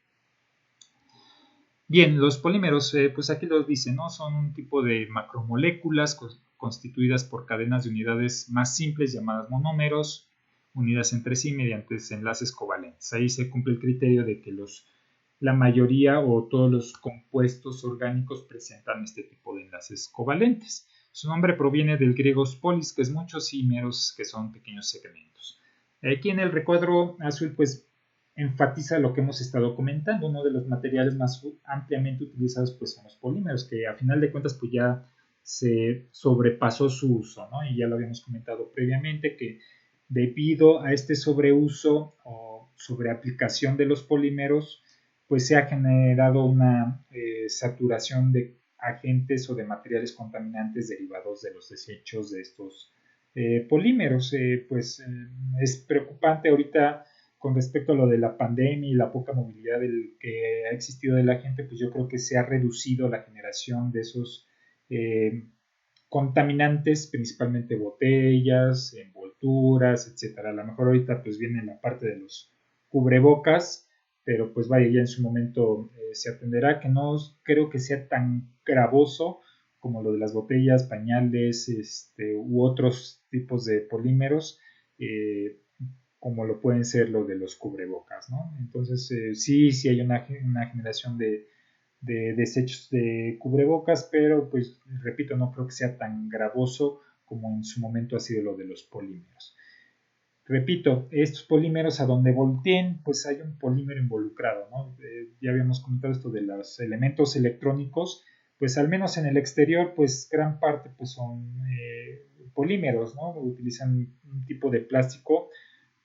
Bien, los polímeros, pues aquí lo dice, ¿no? Son un tipo de macromoléculas constituidas por cadenas de unidades más simples llamadas monómeros, unidas entre sí mediante enlaces covalentes. Ahí se cumple el criterio de que la mayoría o todos los compuestos orgánicos presentan este tipo de enlaces covalentes. Su nombre proviene del griego polis, que es muchos, y meros, que son pequeños segmentos. Aquí en el recuadro azul, pues enfatiza lo que hemos estado comentando. Uno de los materiales más ampliamente utilizados pues son los polímeros, que a final de cuentas pues ya se sobrepasó su uso, ¿no? Y ya lo habíamos comentado previamente que debido a este sobreuso o sobreaplicación de los polímeros, pues se ha generado una saturación de agentes o de materiales contaminantes derivados de los desechos de estos polímeros. Es preocupante ahorita con respecto a lo de la pandemia y la poca movilidad que ha existido de la gente, pues yo creo que se ha reducido la generación de esos contaminantes, principalmente botellas, envolturas, etcétera. A lo mejor ahorita pues viene la parte de los cubrebocas, pero pues vaya, ya en su momento se atenderá, que no creo que sea tan gravoso como lo de las botellas, pañales, u otros tipos de polímeros, como lo pueden ser lo de los cubrebocas, ¿no? Entonces, sí hay una generación de desechos de cubrebocas, pero pues repito, no creo que sea tan gravoso como en su momento ha sido lo de los polímeros. Repito, estos polímeros a donde volteen, pues hay un polímero involucrado, ¿no? Ya habíamos comentado esto de los elementos electrónicos, pues al menos en el exterior, pues gran parte pues son polímeros, ¿no? Utilizan un tipo de plástico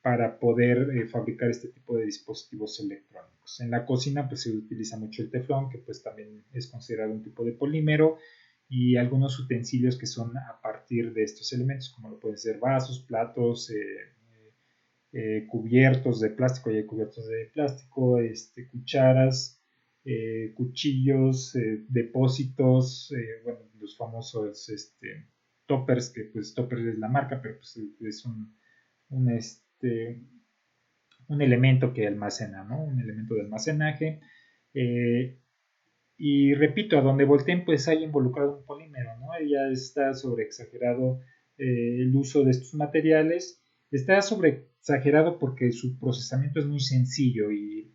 para poder fabricar este tipo de dispositivos electrónicos. En la cocina pues se utiliza mucho el teflón, que pues también es considerado un tipo de polímero, y algunos utensilios que son a partir de estos elementos, como lo pueden ser vasos, platos, cubiertos de plástico, y hay cubiertos de plástico, cucharas, cuchillos, depósitos, bueno, los famosos toppers, que pues toppers es la marca, pero pues es un un elemento que almacena, ¿no? Un elemento de almacenaje. Eh, y repito, a donde volteen, pues hay involucrado un polímero, ¿no? Ya está sobreexagerado el uso de estos materiales. Está sobreexagerado porque su procesamiento es muy sencillo y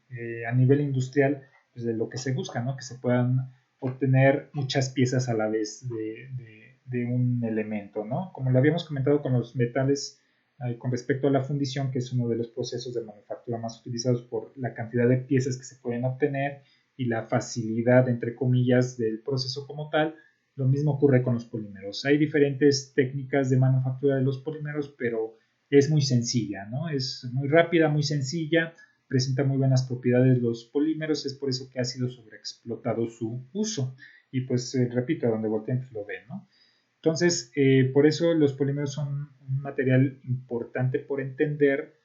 a nivel industrial, pues de lo que se busca, ¿no? Que se puedan obtener muchas piezas a la vez de un elemento, ¿no? Como lo habíamos comentado con los metales, con respecto a la fundición, que es uno de los procesos de manufactura más utilizados por la cantidad de piezas que se pueden obtener y la facilidad, entre comillas, del proceso como tal. Lo mismo ocurre con los polímeros. Hay diferentes técnicas de manufactura de los polímeros, pero es muy sencilla, ¿no? Es muy rápida, muy sencilla, presenta muy buenas propiedades los polímeros, es por eso que ha sido sobreexplotado su uso. Y pues, repito, a donde volteen pues lo ven, ¿no? Entonces, por eso los polímeros son un material importante por entender,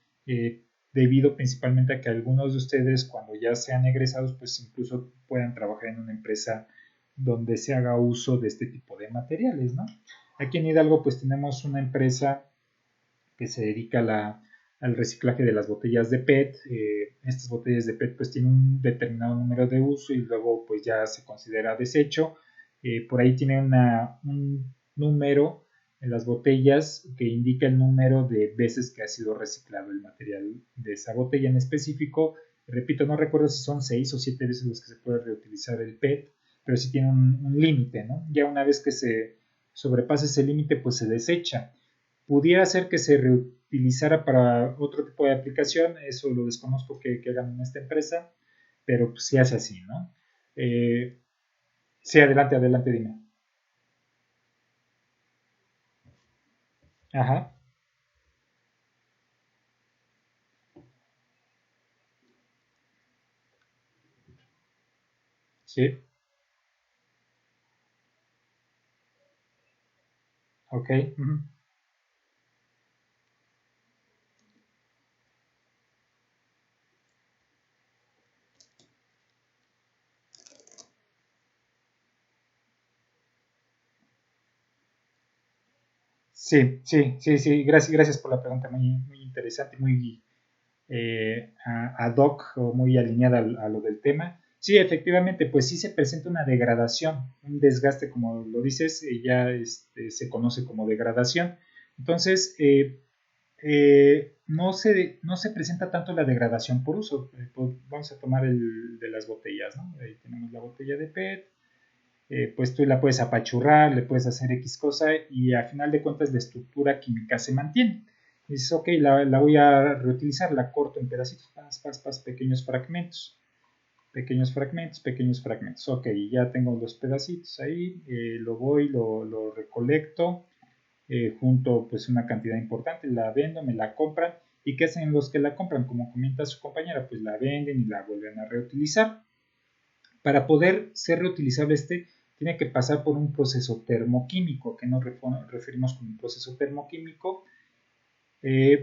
debido principalmente a que algunos de ustedes, cuando ya sean egresados, pues incluso puedan trabajar en una empresa donde se haga uso de este tipo de materiales, ¿no? Aquí en Hidalgo, pues tenemos una empresa que se dedica al reciclaje de las botellas de PET. Estas botellas de PET pues tienen un determinado número de uso y luego pues ya se considera desecho. Por ahí tiene un número en las botellas que indica el número de veces que ha sido reciclado el material de esa botella en específico. Repito, no recuerdo si son 6 o 7 veces las que se puede reutilizar el PET, pero sí tiene un límite, ¿no? Ya una vez que se sobrepasa ese límite, pues se desecha. Pudiera ser que se reutilizara para otro tipo de aplicación, eso lo desconozco que hagan en esta empresa, pero pues se hace así, ¿no? Sí, adelante, dime. Ajá, sí, ok. Sí, sí, sí, sí, gracias por la pregunta, muy interesante, muy ad hoc o muy alineada a lo del tema. Sí, efectivamente, pues sí se presenta una degradación, un desgaste, como lo dices, ya se conoce como degradación. Entonces, no se presenta tanto la degradación por uso. Pues vamos a tomar el de las botellas, ¿no? Ahí tenemos la botella de PET, pues tú la puedes apachurrar, le puedes hacer X cosa y al final de cuentas la estructura química se mantiene. Dices, ok, la voy a reutilizar, la corto en pedacitos, pequeños fragmentos, pequeños fragmentos, pequeños fragmentos. Ok, ya tengo los pedacitos ahí, lo recolecto, junto pues una cantidad importante, la vendo, me la compran. ¿Y qué hacen los que la compran? Como comenta su compañera, pues la venden y la vuelven a reutilizar. Para poder ser reutilizable tiene que pasar por un proceso termoquímico, que nos referimos con un proceso termoquímico.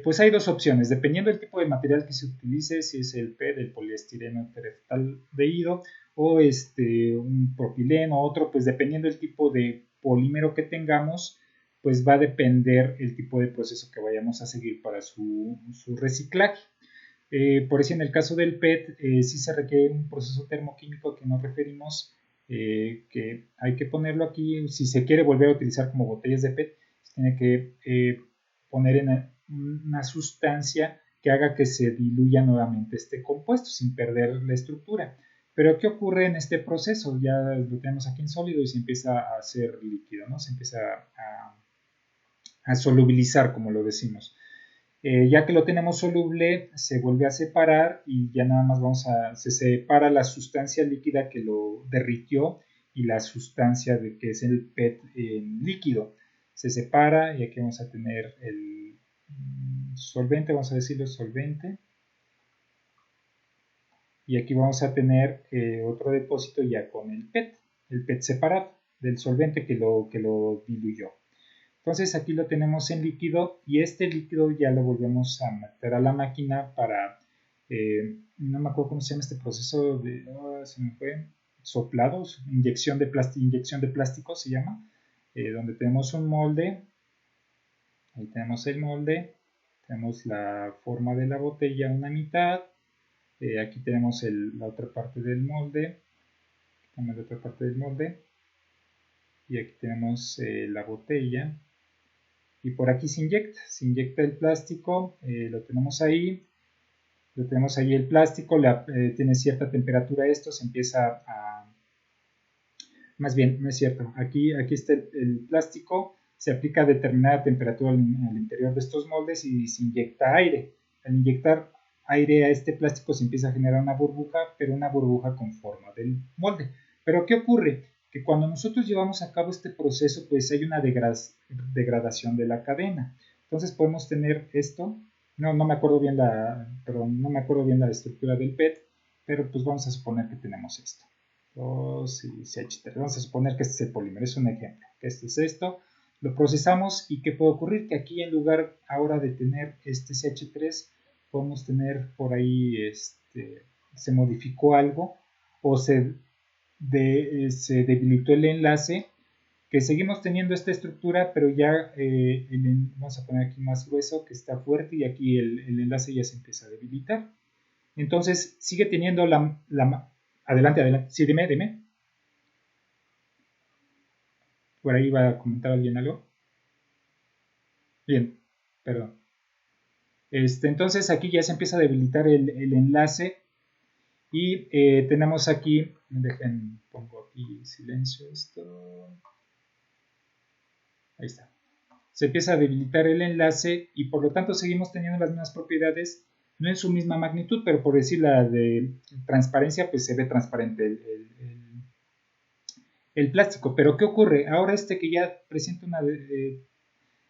Pues hay dos opciones, dependiendo del tipo de material que se utilice, si es el PET, el poliestireno tereftaldeído, o un propileno, otro, pues dependiendo del tipo de polímero que tengamos, pues va a depender el tipo de proceso que vayamos a seguir para su reciclaje. Por eso en el caso del PET sí se requiere un proceso termoquímico que nos referimos, que hay que ponerlo aquí, si se quiere volver a utilizar como botellas de PET, se tiene que poner en una sustancia que haga que se diluya nuevamente este compuesto sin perder la estructura. Pero ¿qué ocurre en este proceso? Ya lo tenemos aquí en sólido y se empieza a hacer líquido, ¿no? Se empieza a solubilizar, como lo decimos. Ya que lo tenemos soluble, se vuelve a separar y ya nada más se separa la sustancia líquida que lo derritió y la sustancia que es el PET en líquido. Se separa y aquí vamos a tener el solvente, vamos a decirlo solvente. Y aquí vamos a tener otro depósito ya con el PET separado del solvente que lo diluyó. Entonces aquí lo tenemos en líquido y este líquido ya lo volvemos a meter a la máquina para, no me acuerdo cómo se llama este proceso de, se me fue, soplados, inyección de plástico se llama, donde tenemos un molde, ahí tenemos el molde, tenemos la forma de la botella una mitad, aquí tenemos la otra parte del molde, tenemos la otra parte del molde y aquí tenemos la botella. Y por aquí se inyecta el plástico, lo tenemos ahí el plástico, tiene cierta temperatura esto, se empieza más bien, no es cierto, aquí está el plástico, se aplica a determinada temperatura al interior de estos moldes y se inyecta aire. Al inyectar aire a este plástico se empieza a generar una burbuja, pero una burbuja con forma del molde. Pero ¿qué ocurre? Que cuando nosotros llevamos a cabo este proceso, pues hay una degradación de la cadena. Entonces podemos tener esto, no me acuerdo bien no me acuerdo bien la estructura del PET, pero pues vamos a suponer que tenemos esto. 2 y CH3. Vamos a suponer que este es el polímero, es un ejemplo. Que este es esto, lo procesamos y ¿qué puede ocurrir? Que aquí en lugar ahora de tener este CH3, podemos tener por ahí, se modificó algo o se debilitó el enlace, que seguimos teniendo esta estructura, pero ya vamos a poner aquí más grueso, que está fuerte y aquí el enlace ya se empieza a debilitar. Entonces sigue teniendo adelante, sí, dime. Por ahí va a comentar alguien algo. Bien, perdón. Entonces aquí ya se empieza a debilitar el enlace y tenemos aquí, pongo aquí silencio esto. Ahí está. Se empieza a debilitar el enlace y por lo tanto seguimos teniendo las mismas propiedades, no en su misma magnitud, pero por decir la de transparencia, pues se ve transparente el plástico. Pero ¿qué ocurre? Ahora que ya presenta una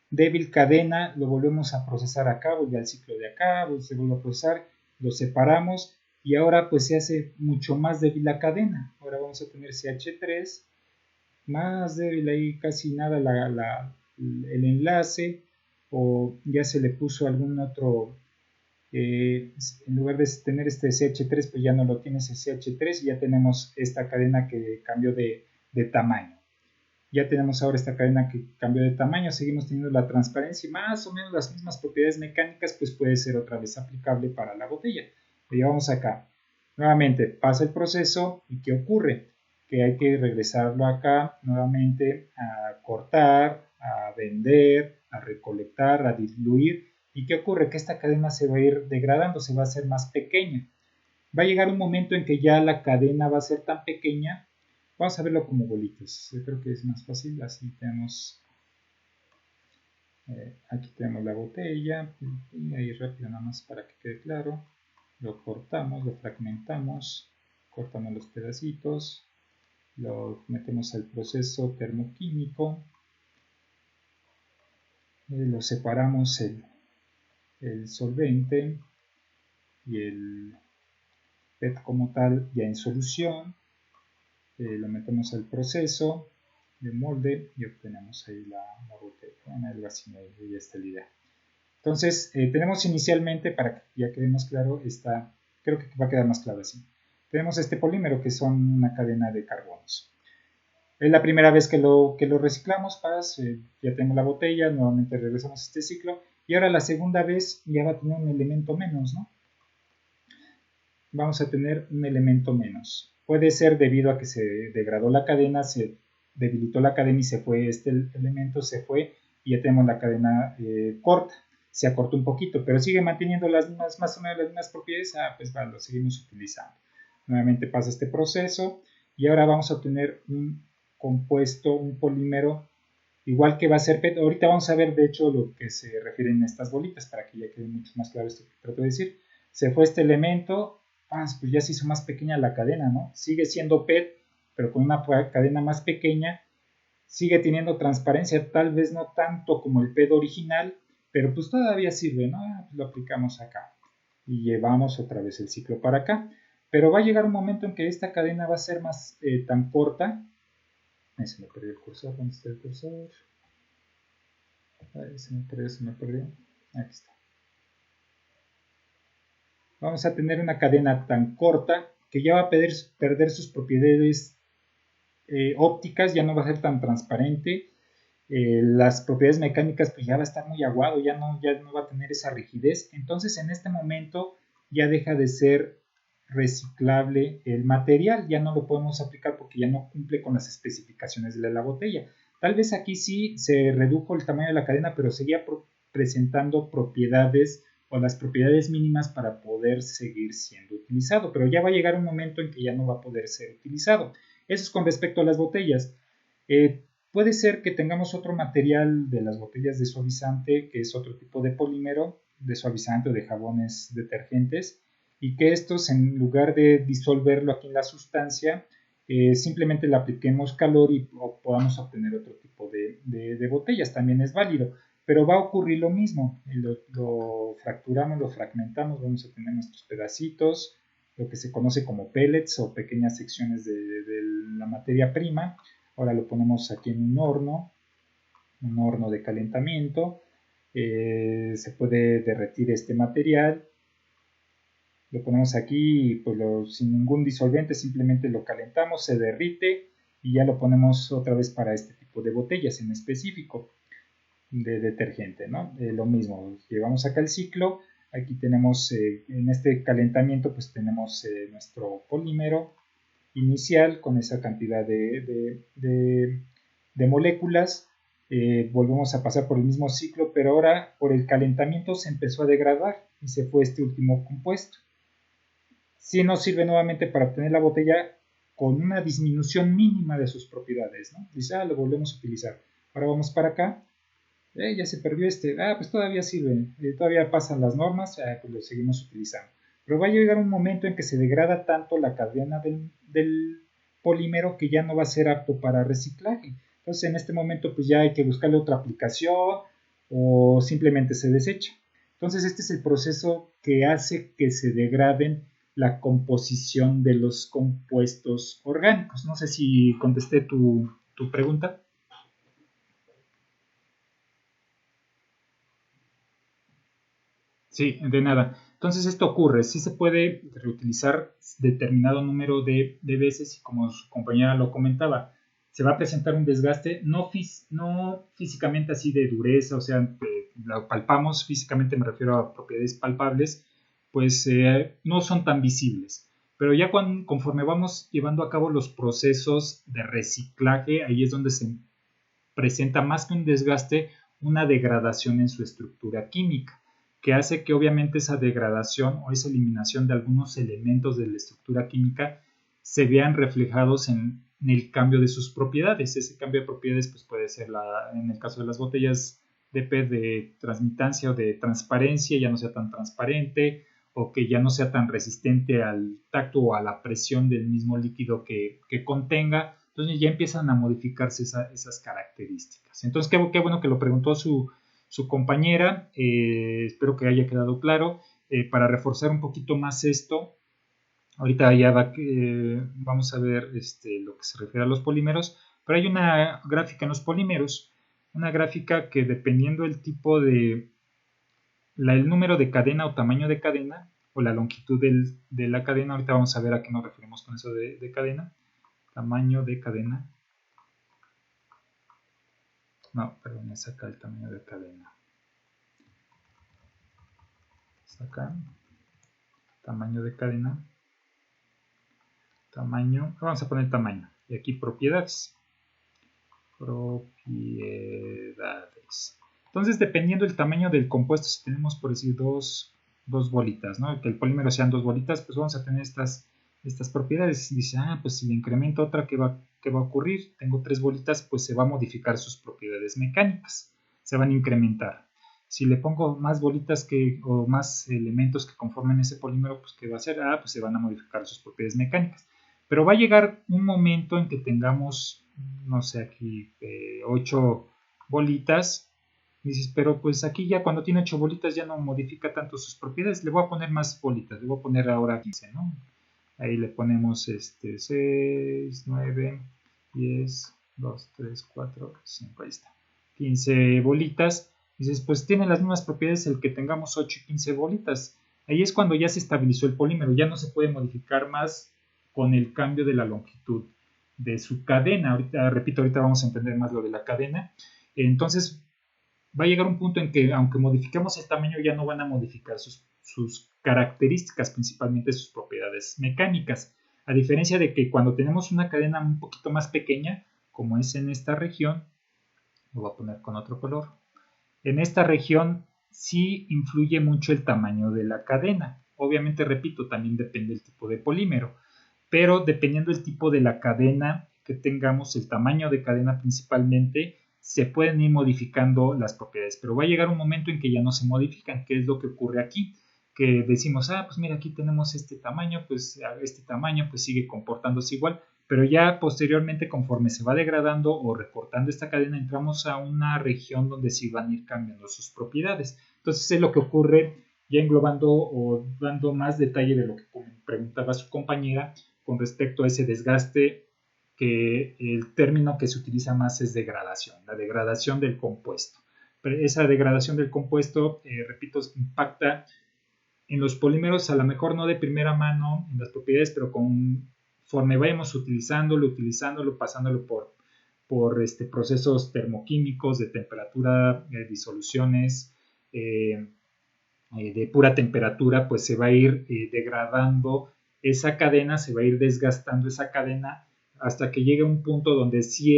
débil cadena, lo volvemos a procesar acá, vuelve al ciclo de acá, se vuelve a procesar, lo separamos y ahora pues se hace mucho más débil la cadena. Ahora vamos a tener CH3, más débil ahí casi nada el enlace, o ya se le puso algún otro, en lugar de tener este CH3 pues ya no lo tiene ese CH3 y ya tenemos esta cadena que cambió de tamaño. Ya tenemos ahora esta cadena que cambió de tamaño, seguimos teniendo la transparencia y más o menos las mismas propiedades mecánicas, pues puede ser otra vez aplicable para la botella. Lo llevamos acá. Nuevamente pasa el proceso y ¿qué ocurre? Que hay que regresarlo acá nuevamente a cortar, a vender, a recolectar, a diluir. ¿Y qué ocurre? Que esta cadena se va a ir degradando, se va a hacer más pequeña. Va a llegar un momento en que ya la cadena va a ser tan pequeña. Vamos a verlo como bolitas. Yo creo que es más fácil. Así tenemos, aquí tenemos la botella. Y ahí rápido nada más para que quede claro. Lo cortamos, lo fragmentamos, cortamos los pedacitos, lo metemos al proceso termoquímico, lo separamos el solvente y el PET como tal ya en solución, lo metemos al proceso de molde y obtenemos ahí la botella. Bueno, algo así, ya está la idea. Entonces, tenemos inicialmente, para que ya quede más claro, creo que va a quedar más claro así. Tenemos este polímero que son una cadena de carbonos. Es la primera vez que lo reciclamos, ya tengo la botella, nuevamente regresamos a este ciclo, y ahora la segunda vez ya va a tener un elemento menos, ¿no? Vamos a tener un elemento menos. Puede ser debido a que se degradó la cadena, se debilitó la cadena y se fue este elemento, se fue, y ya tenemos la cadena corta. Se acortó un poquito, pero sigue manteniendo más o menos las mismas propiedades, pues lo seguimos utilizando. Nuevamente pasa este proceso y ahora vamos a obtener un compuesto, un polímero, igual que va a ser PET. Ahorita vamos a ver de hecho lo que se refieren a estas bolitas para que ya quede mucho más claro esto que trato de decir. Se fue este elemento, pues ya se hizo más pequeña la cadena, ¿no? Sigue siendo PET, pero con una cadena más pequeña, sigue teniendo transparencia, tal vez no tanto como el PET original, pero pues todavía sirve, ¿no? Pues lo aplicamos acá y llevamos otra vez el ciclo para acá. Pero va a llegar un momento en que esta cadena va a ser más tan corta. Ahí se me perdió el cursor, ¿dónde está el cursor? Ahí se me perdió. Aquí está. Vamos a tener una cadena tan corta que ya va a perder sus propiedades ópticas, ya no va a ser tan transparente. Las propiedades mecánicas pues ya va a estar muy aguado, ya no va a tener esa rigidez. Entonces en este momento ya deja de ser reciclable el material, ya no lo podemos aplicar porque ya no cumple con las especificaciones de la botella. Tal vez aquí sí se redujo el tamaño de la cadena, pero seguía presentando propiedades o las propiedades mínimas para poder seguir siendo utilizado, pero ya va a llegar un momento en que ya no va a poder ser utilizado. Eso es con respecto a las botellas. Puede ser que tengamos otro material de las botellas de suavizante, que es otro tipo de polímero, de suavizante o de jabones detergentes, y que estos, en lugar de disolverlo aquí en la sustancia, simplemente le apliquemos calor y podamos obtener otro tipo de botellas. También es válido, pero va a ocurrir lo mismo. Lo fracturamos, lo fragmentamos, vamos a tener nuestros pedacitos, lo que se conoce como pellets o pequeñas secciones de la materia prima. Ahora lo ponemos aquí en un horno de calentamiento. Se puede derretir este material. Lo ponemos aquí y pues sin ningún disolvente, simplemente lo calentamos, se derrite y ya lo ponemos otra vez para este tipo de botellas en específico de detergente, ¿no? Lo mismo, llevamos acá el ciclo. Aquí tenemos en este calentamiento pues tenemos nuestro polímero inicial con esa cantidad de moléculas. Volvemos a pasar por el mismo ciclo, pero ahora por el calentamiento se empezó a degradar y se fue este último compuesto. Si nos sirve nuevamente para obtener la botella con una disminución mínima de sus propiedades, ¿no? Dice, lo volvemos a utilizar. Ahora vamos para acá. Ya se perdió pues todavía sirve, todavía pasan las normas, pues lo seguimos utilizando. Pero va a llegar un momento en que se degrada tanto la cadena del polímero que ya no va a ser apto para reciclaje. Entonces en este momento pues ya hay que buscarle otra aplicación o simplemente se desecha. Entonces este es el proceso que hace que se degraden la composición de los compuestos orgánicos. No sé si contesté tu pregunta. Sí, de nada. Entonces esto ocurre, sí se puede reutilizar determinado número de veces y como su compañera lo comentaba, se va a presentar un desgaste, no físicamente así de dureza, o sea, lo palpamos físicamente, me refiero a propiedades palpables, pues no son tan visibles. Pero ya conforme vamos llevando a cabo los procesos de reciclaje, ahí es donde se presenta más que un desgaste, una degradación en su estructura química, que hace que obviamente esa degradación o esa eliminación de algunos elementos de la estructura química se vean reflejados en el cambio de sus propiedades. Ese cambio de propiedades pues puede ser, en el caso de las botellas de PET, de transmitancia o de transparencia, ya no sea tan transparente, o que ya no sea tan resistente al tacto o a la presión del mismo líquido que contenga. Entonces ya empiezan a modificarse esas características. Entonces qué bueno que lo preguntó su compañera. Espero que haya quedado claro. Para reforzar un poquito más esto, ahorita ya vamos a ver lo que se refiere a los polímeros, pero hay una gráfica en los polímeros, una gráfica que dependiendo del tipo de el número de cadena o tamaño de cadena o la longitud de la cadena, ahorita vamos a ver a qué nos referimos con eso de cadena, tamaño de cadena, no, perdón, es acá el tamaño de cadena, es acá, tamaño de cadena, tamaño, vamos a poner tamaño, y aquí propiedades. Entonces, dependiendo del tamaño del compuesto, si tenemos por decir dos bolitas, ¿no? Que el polímero sean dos bolitas, pues vamos a tener estas propiedades. Dice, pues si le incremento otra, ¿qué va a ocurrir? Tengo tres bolitas, pues se va a modificar sus propiedades mecánicas, se van a incrementar. Si le pongo más bolitas o más elementos que conformen ese polímero, pues ¿qué va a hacer? Pues se van a modificar sus propiedades mecánicas. Pero va a llegar un momento en que tengamos, no sé, aquí 8 bolitas. Dices, pero pues aquí ya cuando tiene 8 bolitas ya no modifica tanto sus propiedades. Le voy a poner más bolitas, le voy a poner ahora 15, ¿no? Ahí le ponemos 6, 9, 10, 2, 3, 4, 5, ahí está. 15 bolitas. Dices, pues tiene las mismas propiedades el que tengamos 8 y 15 bolitas. Ahí es cuando ya se estabilizó el polímero, ya no se puede modificar más con el cambio de la longitud de su cadena. Ahorita vamos a entender más lo de la cadena. Entonces, va a llegar un punto en que, aunque modifiquemos el tamaño, ya no van a modificar sus características, principalmente sus propiedades mecánicas. A diferencia de que cuando tenemos una cadena un poquito más pequeña, como es en esta región, lo voy a poner con otro color, en esta región sí influye mucho el tamaño de la cadena. Obviamente, repito, también depende del tipo de polímero, pero dependiendo del tipo de la cadena que tengamos, el tamaño de cadena principalmente, se pueden ir modificando las propiedades, pero va a llegar un momento en que ya no se modifican. ¿Qué es lo que ocurre aquí? Que decimos, pues mira, aquí tenemos este tamaño pues sigue comportándose igual, pero ya posteriormente, conforme se va degradando o recortando esta cadena, entramos a una región donde sí van a ir cambiando sus propiedades. Entonces es lo que ocurre, ya englobando o dando más detalle de lo que preguntaba su compañera con respecto a ese desgaste, que el término que se utiliza más es degradación, la degradación del compuesto. Pero esa degradación del compuesto, repito, impacta en los polímeros, a lo mejor no de primera mano en las propiedades, pero conforme vayamos utilizándolo, pasándolo por procesos termoquímicos de temperatura, disoluciones de pura temperatura, pues se va a ir degradando esa cadena, se va a ir desgastando esa cadena hasta que llegue a un punto donde sí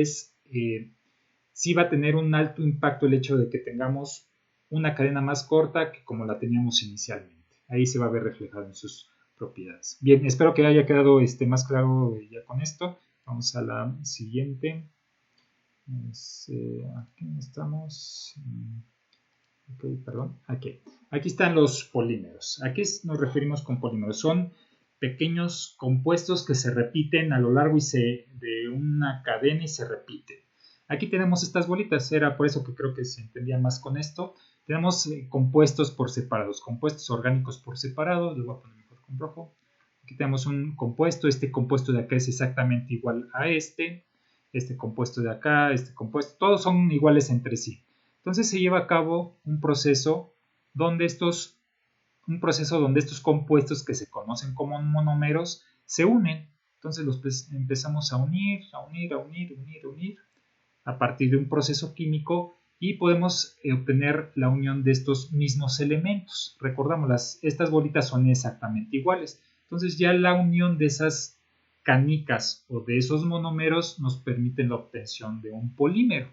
va a tener un alto impacto el hecho de que tengamos una cadena más corta que como la teníamos inicialmente. Ahí se va a ver reflejado en sus propiedades. Bien, espero que haya quedado más claro ya con esto. Vamos a la siguiente. Aquí estamos. Okay, perdón. Aquí están los polímeros. ¿A qué nos referimos con polímeros? Son pequeños compuestos que se repiten a lo largo de una cadena y se repiten. Aquí tenemos estas bolitas, era por eso que creo que se entendía más con esto. Tenemos compuestos por separados, compuestos orgánicos por separado. Le voy a poner mejor con rojo. Aquí tenemos un compuesto, este compuesto de acá es exactamente igual a este compuesto de acá, este compuesto, todos son iguales entre sí. Entonces se lleva a cabo un proceso donde estos compuestos que se conocen como monómeros se unen. Entonces los empezamos a unir a partir de un proceso químico y podemos obtener la unión de estos mismos elementos. Recordamos, estas bolitas son exactamente iguales. Entonces ya la unión de esas canicas o de esos monómeros nos permiten la obtención de un polímero.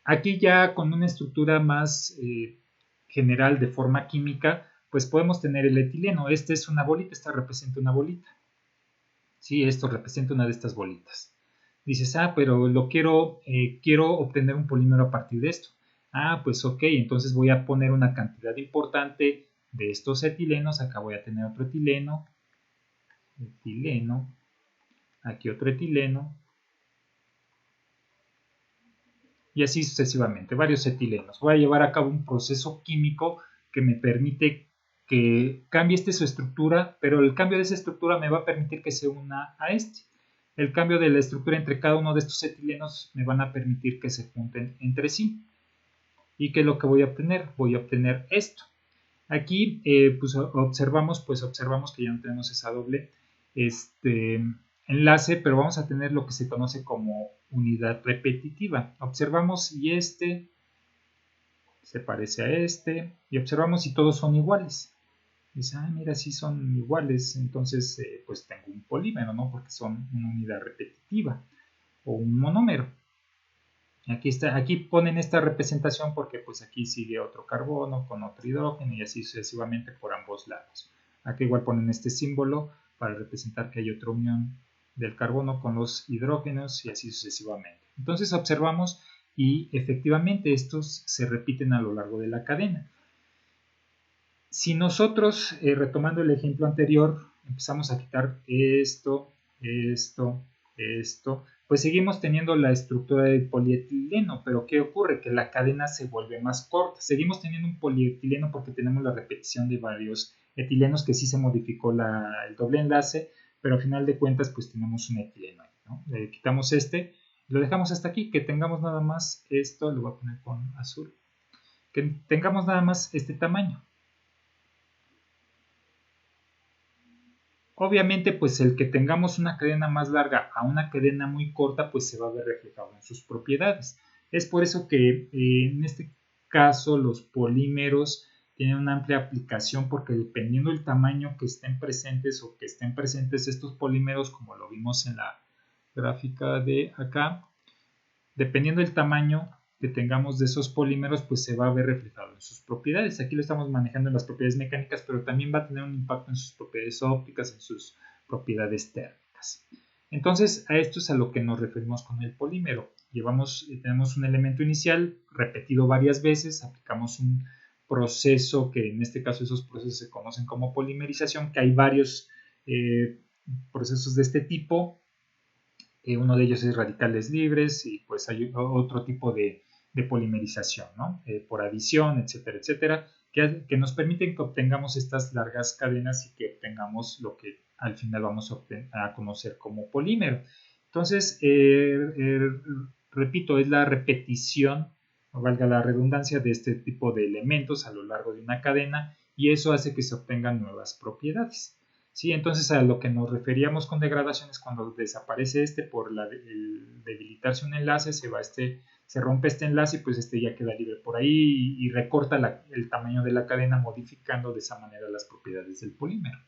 Aquí ya con una estructura más general de forma química, pues podemos tener el etileno. Esta es una bolita, esta representa una bolita. Sí, esto representa una de estas bolitas. Dices, pero quiero obtener un polímero a partir de esto. Pues ok, entonces voy a poner una cantidad importante de estos etilenos. Acá voy a tener otro etileno, aquí otro etileno, y así sucesivamente, varios etilenos. Voy a llevar a cabo un proceso químico que me permite que cambie su estructura, pero el cambio de esa estructura me va a permitir que se una a este. El cambio de la estructura entre cada uno de estos etilenos me van a permitir que se junten entre sí. ¿Y qué es lo que voy a obtener? Voy a obtener esto. Aquí pues observamos que ya no tenemos esa doble enlace, pero vamos a tener lo que se conoce como unidad repetitiva. Observamos y este se parece a este, y observamos si todos son iguales. Dice, mira, sí son iguales, entonces pues tengo un polímero, ¿no? Porque son una unidad repetitiva o un monómero. Aquí ponen esta representación porque pues aquí sigue otro carbono con otro hidrógeno y así sucesivamente por ambos lados. Aquí igual ponen este símbolo para representar que hay otra unión del carbono con los hidrógenos y así sucesivamente. Entonces observamos y efectivamente estos se repiten a lo largo de la cadena. Si nosotros, retomando el ejemplo anterior, empezamos a quitar esto, pues seguimos teniendo la estructura del polietileno, pero ¿qué ocurre? Que la cadena se vuelve más corta. Seguimos teniendo un polietileno porque tenemos la repetición de varios etilenos que sí se modificó el doble enlace, pero al final de cuentas pues tenemos un etileno ahí, ¿no? Le quitamos lo dejamos hasta aquí, que tengamos nada más esto, lo voy a poner con azul, que tengamos nada más este tamaño. Obviamente, pues el que tengamos una cadena más larga a una cadena muy corta, pues se va a ver reflejado en sus propiedades. Es por eso que en este caso los polímeros tienen una amplia aplicación porque dependiendo del tamaño que estén presentes o que estén presentes estos polímeros, como lo vimos en la gráfica de acá, dependiendo del tamaño que tengamos de esos polímeros, pues se va a ver reflejado en sus propiedades. Aquí lo estamos manejando en las propiedades mecánicas, pero también va a tener un impacto en sus propiedades ópticas, en sus propiedades térmicas. Entonces, a esto es a lo que nos referimos con el polímero. Tenemos un elemento inicial repetido varias veces, aplicamos un proceso que en este caso esos procesos se conocen como polimerización, que hay varios procesos de este tipo. Uno de ellos es radicales libres y pues hay otro tipo de polimerización, ¿no? Por adición, etcétera, etcétera, que nos permiten que obtengamos estas largas cadenas y que obtengamos lo que al final vamos a conocer como polímero. Entonces, repito, es la repetición, no valga la redundancia, de este tipo de elementos a lo largo de una cadena y eso hace que se obtengan nuevas propiedades. Sí, entonces a lo que nos referíamos con degradación es cuando desaparece por el debilitarse un enlace, se rompe este enlace y pues ya queda libre por ahí y recorta el tamaño de la cadena modificando de esa manera las propiedades del polímero.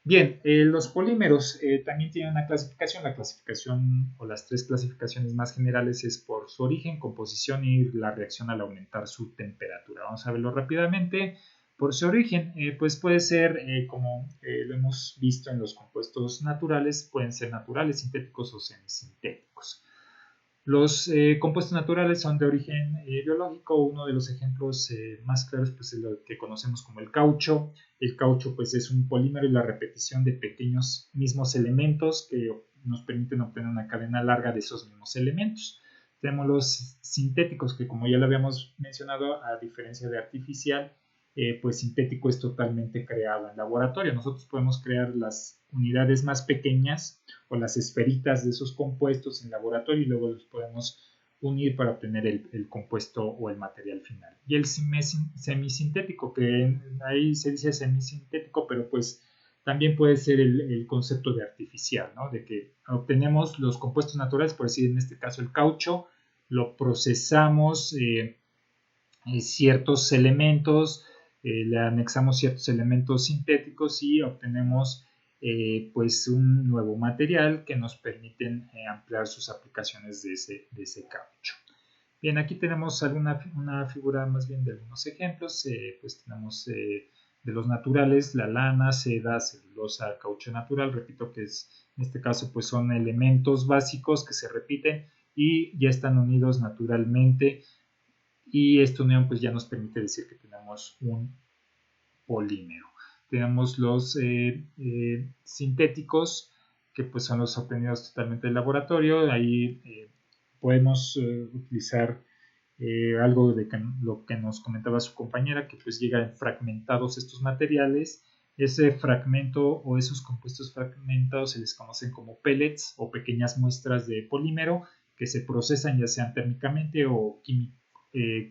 Bien, los polímeros también tienen una clasificación. La clasificación o las tres clasificaciones más generales es por su origen, composición y la reacción al aumentar su temperatura. Vamos a verlo rápidamente. Por su origen, pues puede ser, como lo hemos visto en los compuestos naturales, pueden ser naturales, sintéticos o semisintéticos. Los compuestos naturales son de origen biológico. Uno de los ejemplos más claros pues, es lo que conocemos como el caucho. El caucho pues, es un polímero y la repetición de pequeños mismos elementos que nos permiten obtener una cadena larga de esos mismos elementos. Tenemos los sintéticos que, como ya lo habíamos mencionado, a diferencia de artificial, pues sintético es totalmente creado en laboratorio. Nosotros podemos crear las unidades más pequeñas o las esferitas de esos compuestos en laboratorio y luego los podemos unir para obtener el compuesto o el material final. Y el semisintético, que ahí se dice semisintético, pero pues También puede ser el concepto de artificial, ¿no? De que obtenemos los compuestos naturales, por decir en este caso el caucho, lo procesamos ciertos elementos, le anexamos ciertos elementos sintéticos y obtenemos pues un nuevo material que nos permiten ampliar sus aplicaciones de ese caucho. Bien, aquí tenemos una figura más bien de algunos ejemplos, pues tenemos de los naturales, la lana, seda, celulosa, caucho natural, repito que en este caso pues son elementos básicos que se repiten y ya están unidos naturalmente, y esta unión pues ya nos permite decir que tenemos un polímero. Tenemos los sintéticos, que pues son los obtenidos totalmente del laboratorio. Ahí podemos utilizar algo de lo que nos comentaba su compañera, que pues llegan fragmentados estos materiales. Ese fragmento o esos compuestos fragmentados se les conocen como pellets o pequeñas muestras de polímero que se procesan ya sean térmicamente o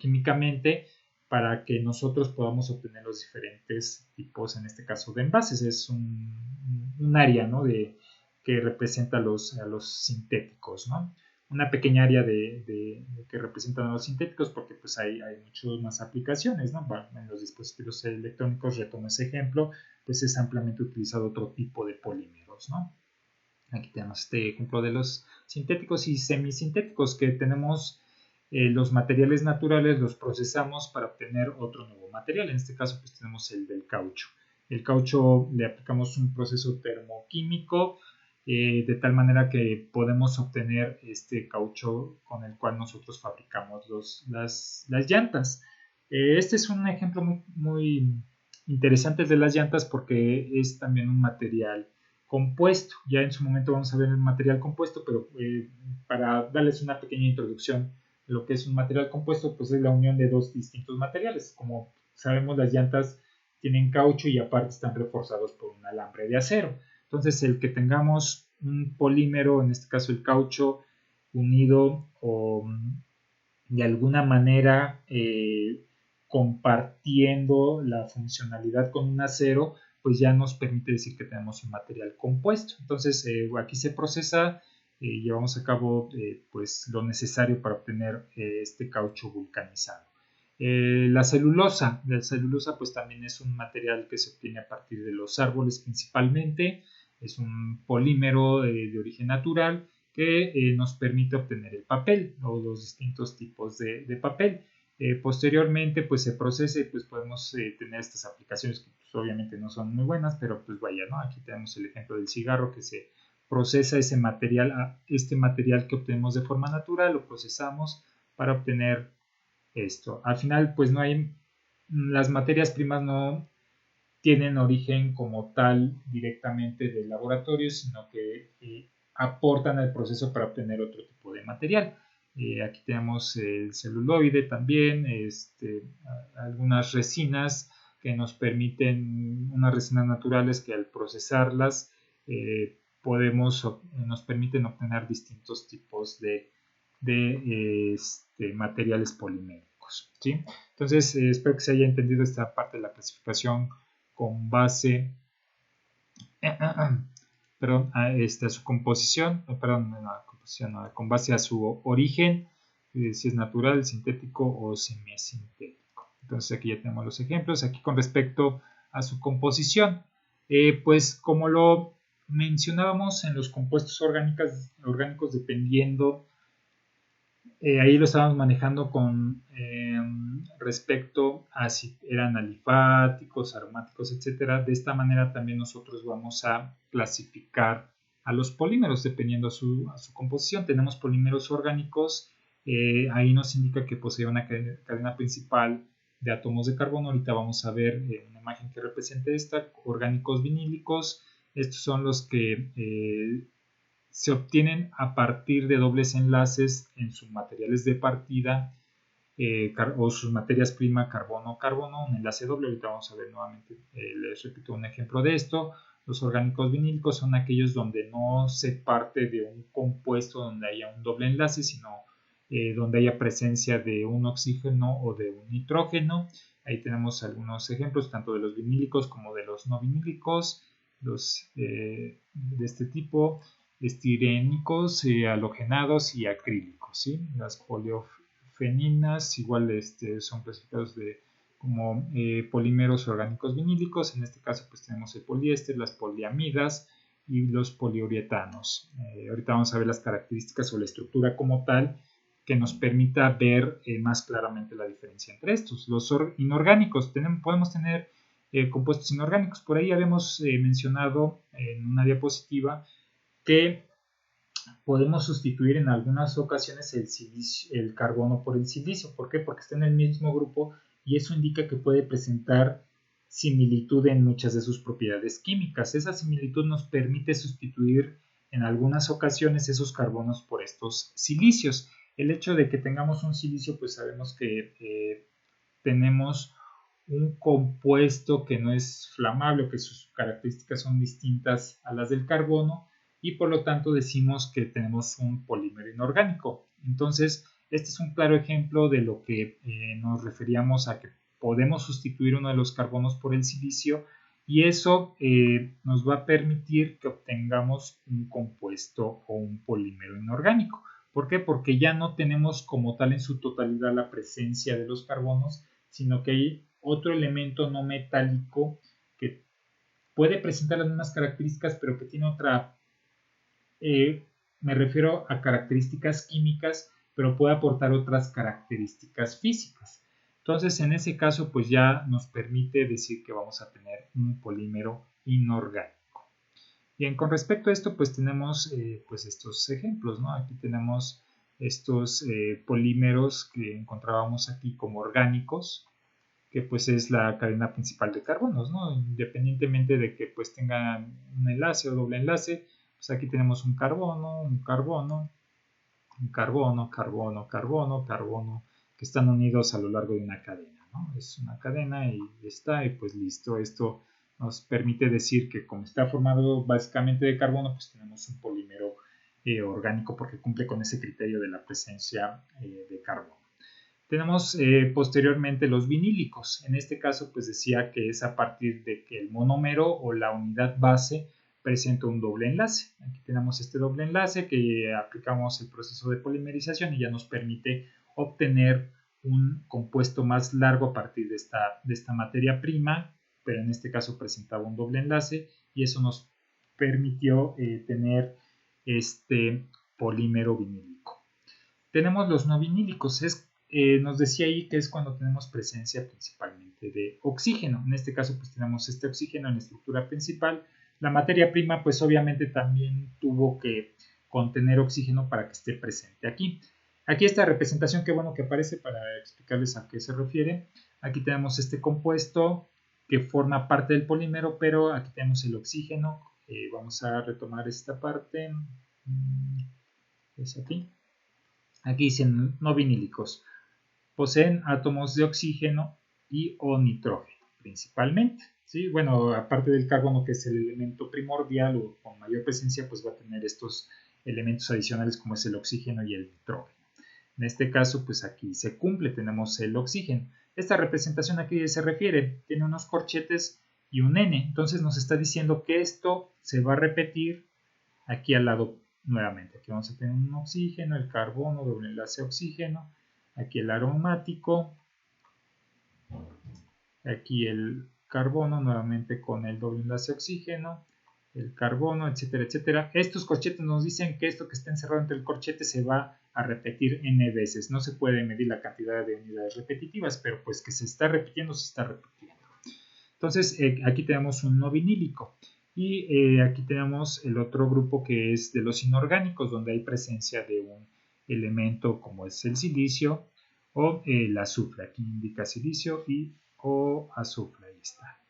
químicamente para que nosotros podamos obtener los diferentes tipos, en este caso de envases. Es un área, ¿no?, que representa a los sintéticos, ¿no? Una pequeña área que representan a los sintéticos, porque pues hay muchas más aplicaciones, ¿no? En los dispositivos electrónicos, retomo ese ejemplo, pues es ampliamente utilizado otro tipo de polímeros, ¿no? Aquí tenemos este ejemplo de los sintéticos y semisintéticos, que tenemos los materiales naturales, los procesamos para obtener otro nuevo material. En este caso pues tenemos el del caucho. El caucho le aplicamos un proceso termoquímico de tal manera que podemos obtener este caucho con el cual nosotros fabricamos las llantas. Este es un ejemplo muy interesante de las llantas porque es también un material compuesto. Ya en su momento vamos a ver el material compuesto, pero para darles una pequeña introducción, lo que es un material compuesto pues es la unión de dos distintos materiales. Como sabemos, las llantas tienen caucho y aparte están reforzados por un alambre de acero. Entonces el que tengamos un polímero, en este caso el caucho, unido o de alguna manera compartiendo la funcionalidad con un acero, pues ya nos permite decir que tenemos un material compuesto. Entonces aquí se procesa, llevamos a cabo pues lo necesario para obtener este caucho vulcanizado. La celulosa pues también es un material que se obtiene a partir de los árboles principalmente. Es un polímero de origen natural que nos permite obtener el papel o los distintos tipos de papel. Posteriormente pues se procesa y pues podemos tener estas aplicaciones que pues, obviamente no son muy buenas, pero pues vaya, ¿no? Aquí tenemos el ejemplo del cigarro, que se procesa ese material, este material que obtenemos de forma natural, lo procesamos para obtener esto. Al final pues no hay, las materias primas no tienen origen como tal directamente del laboratorio, sino que aportan al proceso para obtener otro tipo de material. Aquí tenemos el celuloide también, algunas resinas que nos permiten, unas resinas naturales que al procesarlas nos permiten obtener distintos tipos de materiales poliméricos, ¿sí? Entonces espero que se haya entendido esta parte de la clasificación con base perdón, a su composición, con base a su origen, si es natural, sintético o semisintético. Entonces aquí ya tenemos los ejemplos. Aquí con respecto a su composición, pues como lo mencionábamos en los compuestos orgánicos dependiendo, ahí lo estábamos manejando con respecto a si eran alifáticos, aromáticos, etcétera. De esta manera también nosotros vamos a clasificar a los polímeros dependiendo a su composición. Tenemos polímeros orgánicos, ahí nos indica que posee una cadena principal de átomos de carbono. Ahorita vamos a ver una imagen que represente esta. Orgánicos vinílicos, estos son los que se obtienen a partir de dobles enlaces en sus materiales de partida o sus materias prima carbono-carbono, un enlace doble. Ahorita vamos a ver nuevamente, les repito un ejemplo de esto. Los orgánicos vinílicos son aquellos donde no se parte de un compuesto donde haya un doble enlace, sino donde haya presencia de un oxígeno o de un nitrógeno. Ahí tenemos algunos ejemplos tanto de los vinílicos como de los no vinílicos. de este tipo, estirénicos, halogenados y acrílicos, ¿sí? Las poliofeninas igual son clasificados como polímeros orgánicos vinílicos. En este caso pues tenemos el poliéster, las poliamidas y los poliuretanos. Ahorita vamos a ver las características o la estructura como tal que nos permita ver más claramente la diferencia entre estos. Los inorgánicos, podemos tener compuestos inorgánicos. Por ahí habíamos mencionado en una diapositiva que podemos sustituir en algunas ocasiones el carbono por el silicio. ¿Por qué? Porque está en el mismo grupo y eso indica que puede presentar similitud en muchas de sus propiedades químicas. Esa similitud nos permite sustituir en algunas ocasiones esos carbonos por estos silicios. El hecho de que tengamos un silicio, pues sabemos que tenemos un compuesto que no es flamable, que sus características son distintas a las del carbono y por lo tanto decimos que tenemos un polímero inorgánico. Entonces, este es un claro ejemplo de lo que nos referíamos a que podemos sustituir uno de los carbonos por el silicio y eso nos va a permitir que obtengamos un compuesto o un polímero inorgánico. ¿Por qué? Porque ya no tenemos como tal en su totalidad la presencia de los carbonos, sino que hay otro elemento no metálico que puede presentar las mismas características, pero que tiene otra, me refiero a características químicas, pero puede aportar otras características físicas. Entonces, en ese caso, pues ya nos permite decir que vamos a tener un polímero inorgánico. Bien, con respecto a esto, pues tenemos pues estos ejemplos, ¿no? Aquí tenemos estos polímeros que encontrábamos aquí como orgánicos, que pues es la cadena principal de carbonos, ¿no? Independientemente de que pues tengan un enlace o doble enlace, pues aquí tenemos un carbono, un carbono, un carbono, carbono, carbono, carbono, que están unidos a lo largo de una cadena, ¿no? Es una cadena y está, y pues listo. Esto nos permite decir que como está formado básicamente de carbono, pues tenemos un polímero orgánico porque cumple con ese criterio de la presencia de carbono. Tenemos posteriormente los vinílicos. En este caso, pues decía que es a partir de que el monómero o la unidad base presenta un doble enlace. Aquí tenemos este doble enlace que aplicamos el proceso de polimerización y ya nos permite obtener un compuesto más largo a partir de esta materia prima, pero en este caso presentaba un doble enlace y eso nos permitió tener este polímero vinílico. Tenemos los no vinílicos, nos decía ahí que es cuando tenemos presencia principalmente de oxígeno. En este caso pues tenemos este oxígeno en la estructura principal. La materia prima pues obviamente también tuvo que contener oxígeno para que esté presente aquí. Aquí esta representación, qué bueno que aparece para explicarles a qué se refiere. Aquí tenemos este compuesto que forma parte del polímero, pero aquí tenemos el oxígeno. Vamos a retomar esta parte. Es aquí. Aquí dicen no vinílicos. Poseen átomos de oxígeno y o nitrógeno, principalmente. ¿Sí? Bueno, aparte del carbono, que es el elemento primordial o con mayor presencia, pues va a tener estos elementos adicionales como es el oxígeno y el nitrógeno. En este caso, pues aquí se cumple, tenemos el oxígeno. Esta representación aquí se refiere, tiene unos corchetes y un N, entonces nos está diciendo que esto se va a repetir aquí al lado nuevamente. Aquí vamos a tener un oxígeno, el carbono, doble enlace oxígeno, aquí el aromático, aquí el carbono nuevamente con el doble enlace oxígeno, el carbono, etcétera, etcétera. Estos corchetes nos dicen que esto que está encerrado entre el corchete se va a repetir n veces. No se puede medir la cantidad de unidades repetitivas, pero pues que se está repitiendo, se está repitiendo. Entonces aquí tenemos un no vinílico. Y aquí tenemos el otro grupo que es de los inorgánicos, donde hay presencia de un elemento como es el silicio o el azufre. Aquí indica silicio y o azufre, ahí está.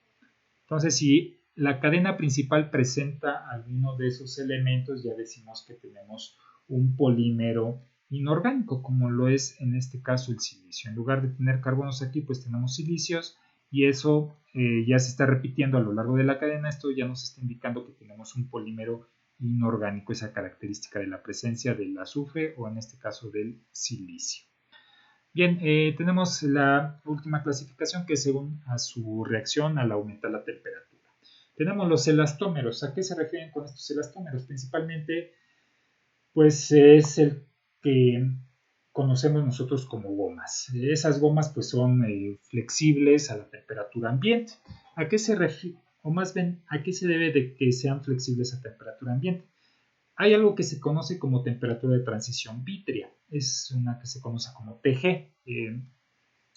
Entonces, si la cadena principal presenta alguno de esos elementos, ya decimos que tenemos un polímero inorgánico, como lo es en este caso el silicio. En lugar de tener carbonos aquí, pues tenemos silicios y eso ya se está repitiendo a lo largo de la cadena. Esto ya nos está indicando que tenemos un polímero inorgánico, esa característica de la presencia del azufre o en este caso del silicio. Bien, tenemos la última clasificación que es según a su reacción al aumentar la temperatura. Tenemos los elastómeros. ¿A qué se refieren con estos elastómeros? Principalmente, pues es el que conocemos nosotros como gomas. Esas gomas pues son flexibles a la temperatura ambiente. ¿A qué se refiere? O más bien, ¿a qué se debe de que sean flexibles a temperatura ambiente? Hay algo que se conoce como temperatura de transición vítrea. Es una que se conoce como TG.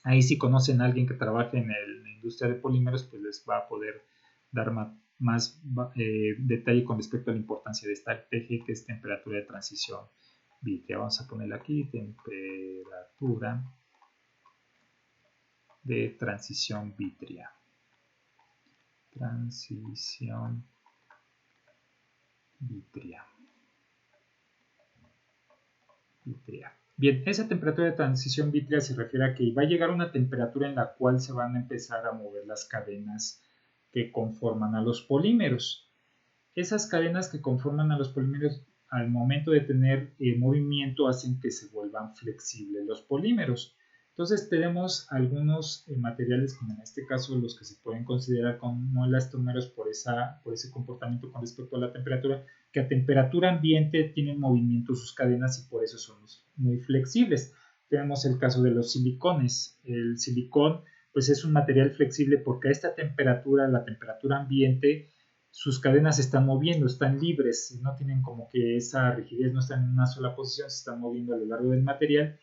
Ahí si conocen a alguien que trabaje en la industria de polímeros, pues les va a poder dar más detalle con respecto a la importancia de esta TG, que es temperatura de transición vítrea. Vamos a ponerle aquí temperatura de transición vítrea. Transición vítrea. Bien, esa temperatura de transición vítrea se refiere a que va a llegar una temperatura en la cual se van a empezar a mover las cadenas que conforman a los polímeros. Esas cadenas que conforman a los polímeros al momento de tener movimiento hacen que se vuelvan flexibles los polímeros. Entonces tenemos algunos materiales, como en este caso los que se pueden considerar como elastómeros por ese comportamiento con respecto a la temperatura, que a temperatura ambiente tienen movimiento sus cadenas y por eso son muy flexibles. Tenemos el caso de los silicones. El silicón pues es un material flexible porque a esta temperatura, la temperatura ambiente, sus cadenas se están moviendo, están libres, no tienen como que esa rigidez, no están en una sola posición, se están moviendo a lo largo del material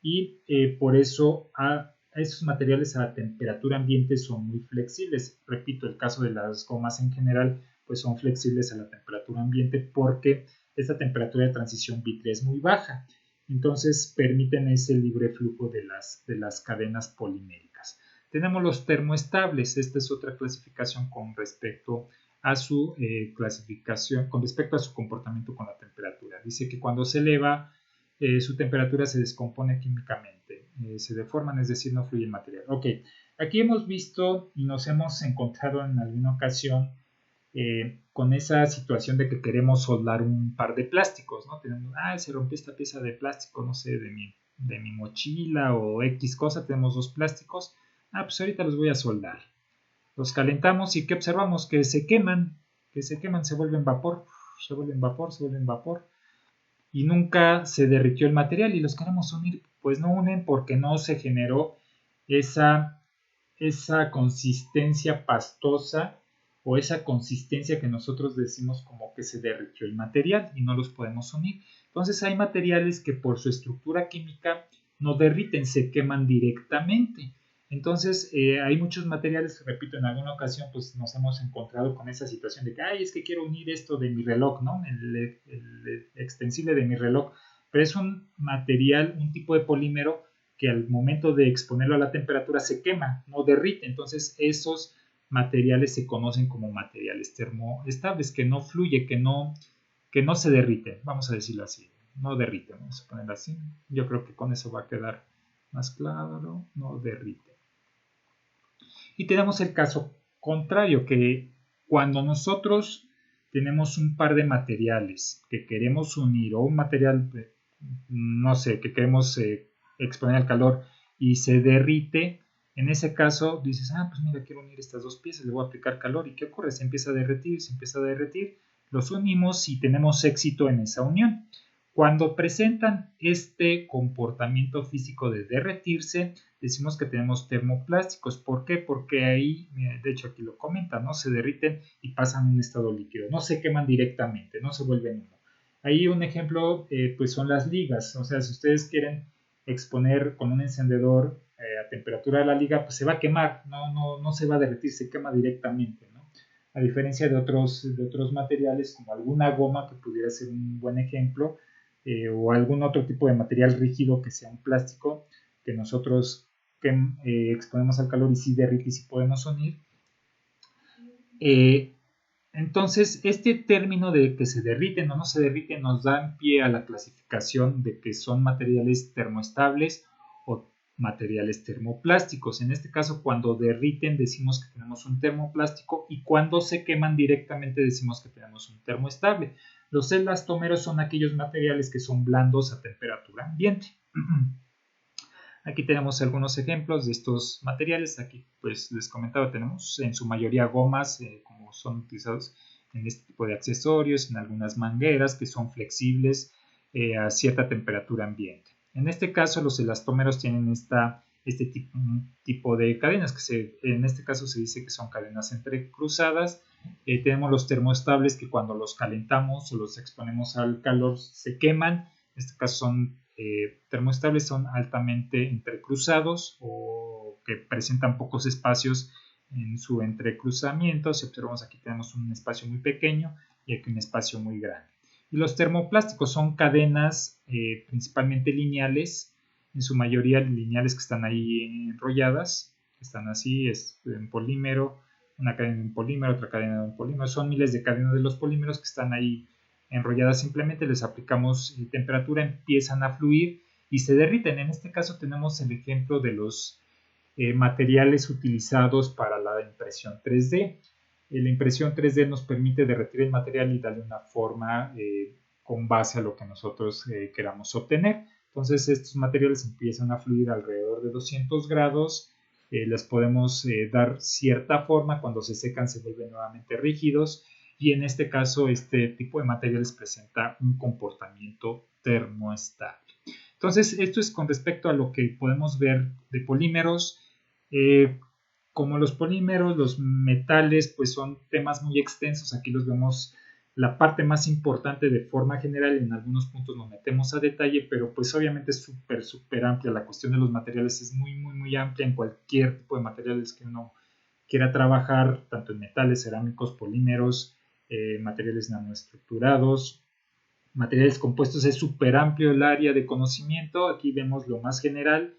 y por eso a esos materiales a temperatura ambiente son muy flexibles. Repito, el caso de las gomas en general pues son flexibles a la temperatura ambiente porque esta temperatura de transición vítrea es muy baja, entonces permiten ese libre flujo de las cadenas poliméricas. Tenemos los termoestables. Esta es otra clasificación con respecto a su clasificación, con respecto a su comportamiento con la temperatura. Dice que cuando se eleva su temperatura se descompone químicamente, se deforman, es decir, no fluye el material. Ok, aquí hemos visto y nos hemos encontrado en alguna ocasión con esa situación de que queremos soldar un par de plásticos, ¿no? Tenemos, se rompió esta pieza de plástico, no sé, de mi mochila o X cosa, tenemos dos plásticos, pues ahorita los voy a soldar. Los calentamos y ¿qué observamos? Que se queman, se vuelven vapor, se vuelven vapor, se vuelven vapor. Y nunca se derritió el material y los queremos unir, pues no unen porque no se generó esa consistencia pastosa o esa consistencia que nosotros decimos como que se derritió el material y no los podemos unir. Entonces hay materiales que por su estructura química no derriten, se queman directamente. Entonces hay muchos materiales, repito, en alguna ocasión pues nos hemos encontrado con esa situación de que, es que quiero unir esto de mi reloj, ¿no? El extensible de mi reloj, pero es un material, un tipo de polímero que al momento de exponerlo a la temperatura se quema, no derrite. Entonces esos materiales se conocen como materiales termoestables, que no fluye, que no se derrite, vamos a decirlo así, no derrite, vamos a ponerlo así. Yo creo que con eso va a quedar más claro, no derrite. Y tenemos el caso contrario, que cuando nosotros tenemos un par de materiales que queremos unir o un material, no sé, que queremos exponer al calor y se derrite, en ese caso dices, pues mira, quiero unir estas dos piezas, le voy a aplicar calor y ¿qué ocurre? Se empieza a derretir, los unimos y tenemos éxito en esa unión. Cuando presentan este comportamiento físico de derretirse, decimos que tenemos termoplásticos. ¿Por qué? Porque ahí, de hecho aquí lo comentan, ¿no? Se derriten y pasan a un estado líquido, no se queman directamente, no se vuelven humo. Ahí un ejemplo pues son las ligas, o sea, si ustedes quieren exponer con un encendedor a temperatura de la liga, pues se va a quemar, no se va a derretir, se quema directamente, ¿no? A diferencia de otros materiales como alguna goma que pudiera ser un buen ejemplo, o algún otro tipo de material rígido que sea un plástico que nosotros exponemos al calor y sí derrite y sí podemos unir. Entonces, este término de que se derriten o no se derriten nos da pie a la clasificación de que son materiales termoestables o materiales termoplásticos. En este caso, cuando derriten decimos que tenemos un termoplástico y cuando se queman directamente decimos que tenemos un termoestable. Los elastómeros son aquellos materiales que son blandos a temperatura ambiente. Aquí tenemos algunos ejemplos de estos materiales. Aquí pues les comentaba, tenemos en su mayoría gomas como son utilizados en este tipo de accesorios, en algunas mangueras que son flexibles a cierta temperatura ambiente. En este caso, los elastómeros tienen este tipo de cadenas, en este caso se dice que son cadenas entrecruzadas. Tenemos los termoestables que cuando los calentamos o los exponemos al calor se queman. En este caso son termoestables, son altamente entrecruzados o que presentan pocos espacios en su entrecruzamiento. Si observamos aquí tenemos un espacio muy pequeño y aquí un espacio muy grande. Y los termoplásticos son cadenas principalmente lineales, en su mayoría lineales que están ahí enrolladas, están así, es en polímero, una cadena de un polímero, otra cadena de un polímero, son miles de cadenas de los polímeros que están ahí enrolladas, simplemente les aplicamos temperatura, empiezan a fluir y se derriten. En este caso tenemos el ejemplo de los materiales utilizados para la impresión 3D. La impresión 3D nos permite derretir el material y darle una forma con base a lo que nosotros queramos obtener. Entonces estos materiales empiezan a fluir alrededor de 200 grados, les podemos dar cierta forma, cuando se secan se vuelven nuevamente rígidos y en este caso este tipo de materiales presenta un comportamiento termoestable. Entonces esto es con respecto a lo que podemos ver de polímeros. Como los polímeros, los metales, pues son temas muy extensos. Aquí los vemos la parte más importante de forma general. En algunos puntos nos metemos a detalle, pero pues obviamente es súper amplia. La cuestión de los materiales es muy amplia en cualquier tipo de materiales que uno quiera trabajar, tanto en metales, cerámicos, polímeros, materiales nanoestructurados, materiales compuestos. Es súper amplio el área de conocimiento. Aquí vemos lo más general.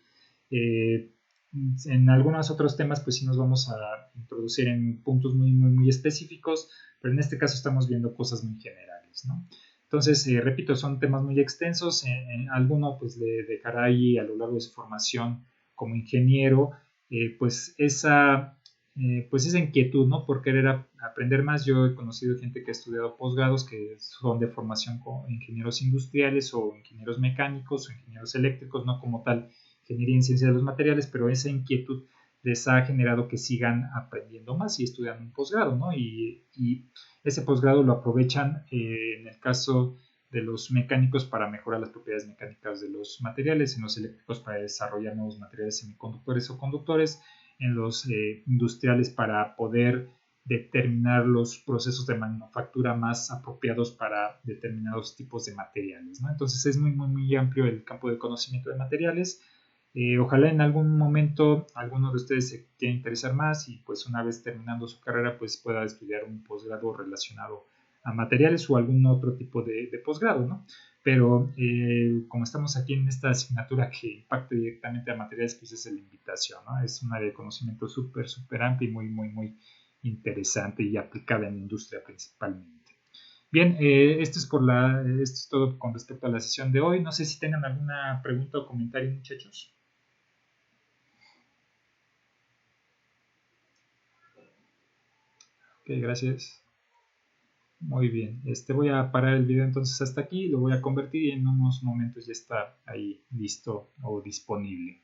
En algunos otros temas pues sí nos vamos a introducir en puntos muy específicos, pero en este caso estamos viendo cosas muy generales, ¿no? Entonces, repito, son temas muy extensos. Alguno pues le dejará ahí a lo largo de su formación como ingeniero pues esa inquietud, ¿no? Por querer aprender más. Yo he conocido gente que ha estudiado posgrados que son de formación como ingenieros industriales o ingenieros mecánicos o ingenieros eléctricos, no como tal ingeniería en ciencia de los materiales, pero esa inquietud les ha generado que sigan aprendiendo más y estudiando un posgrado, ¿no? Y ese posgrado lo aprovechan en el caso de los mecánicos para mejorar las propiedades mecánicas de los materiales, en los eléctricos para desarrollar nuevos materiales semiconductores o conductores, en los industriales para poder determinar los procesos de manufactura más apropiados para determinados tipos de materiales, ¿no? Entonces es muy amplio el campo de conocimiento de materiales. Ojalá en algún momento alguno de ustedes se quiera interesar más y pues una vez terminando su carrera pues pueda estudiar un posgrado relacionado a materiales o algún otro tipo de posgrado, ¿no? Pero como estamos aquí en esta asignatura que impacta directamente a materiales, pues esa es la invitación, ¿no? Es un área de conocimiento súper amplia y muy interesante y aplicada en la industria principalmente. Bien, esto es todo con respecto a la sesión de hoy. No sé si tengan alguna pregunta o comentario, muchachos. Ok, gracias. Muy bien. Voy a parar el video entonces hasta aquí, lo voy a convertir y en unos momentos ya está ahí listo o disponible.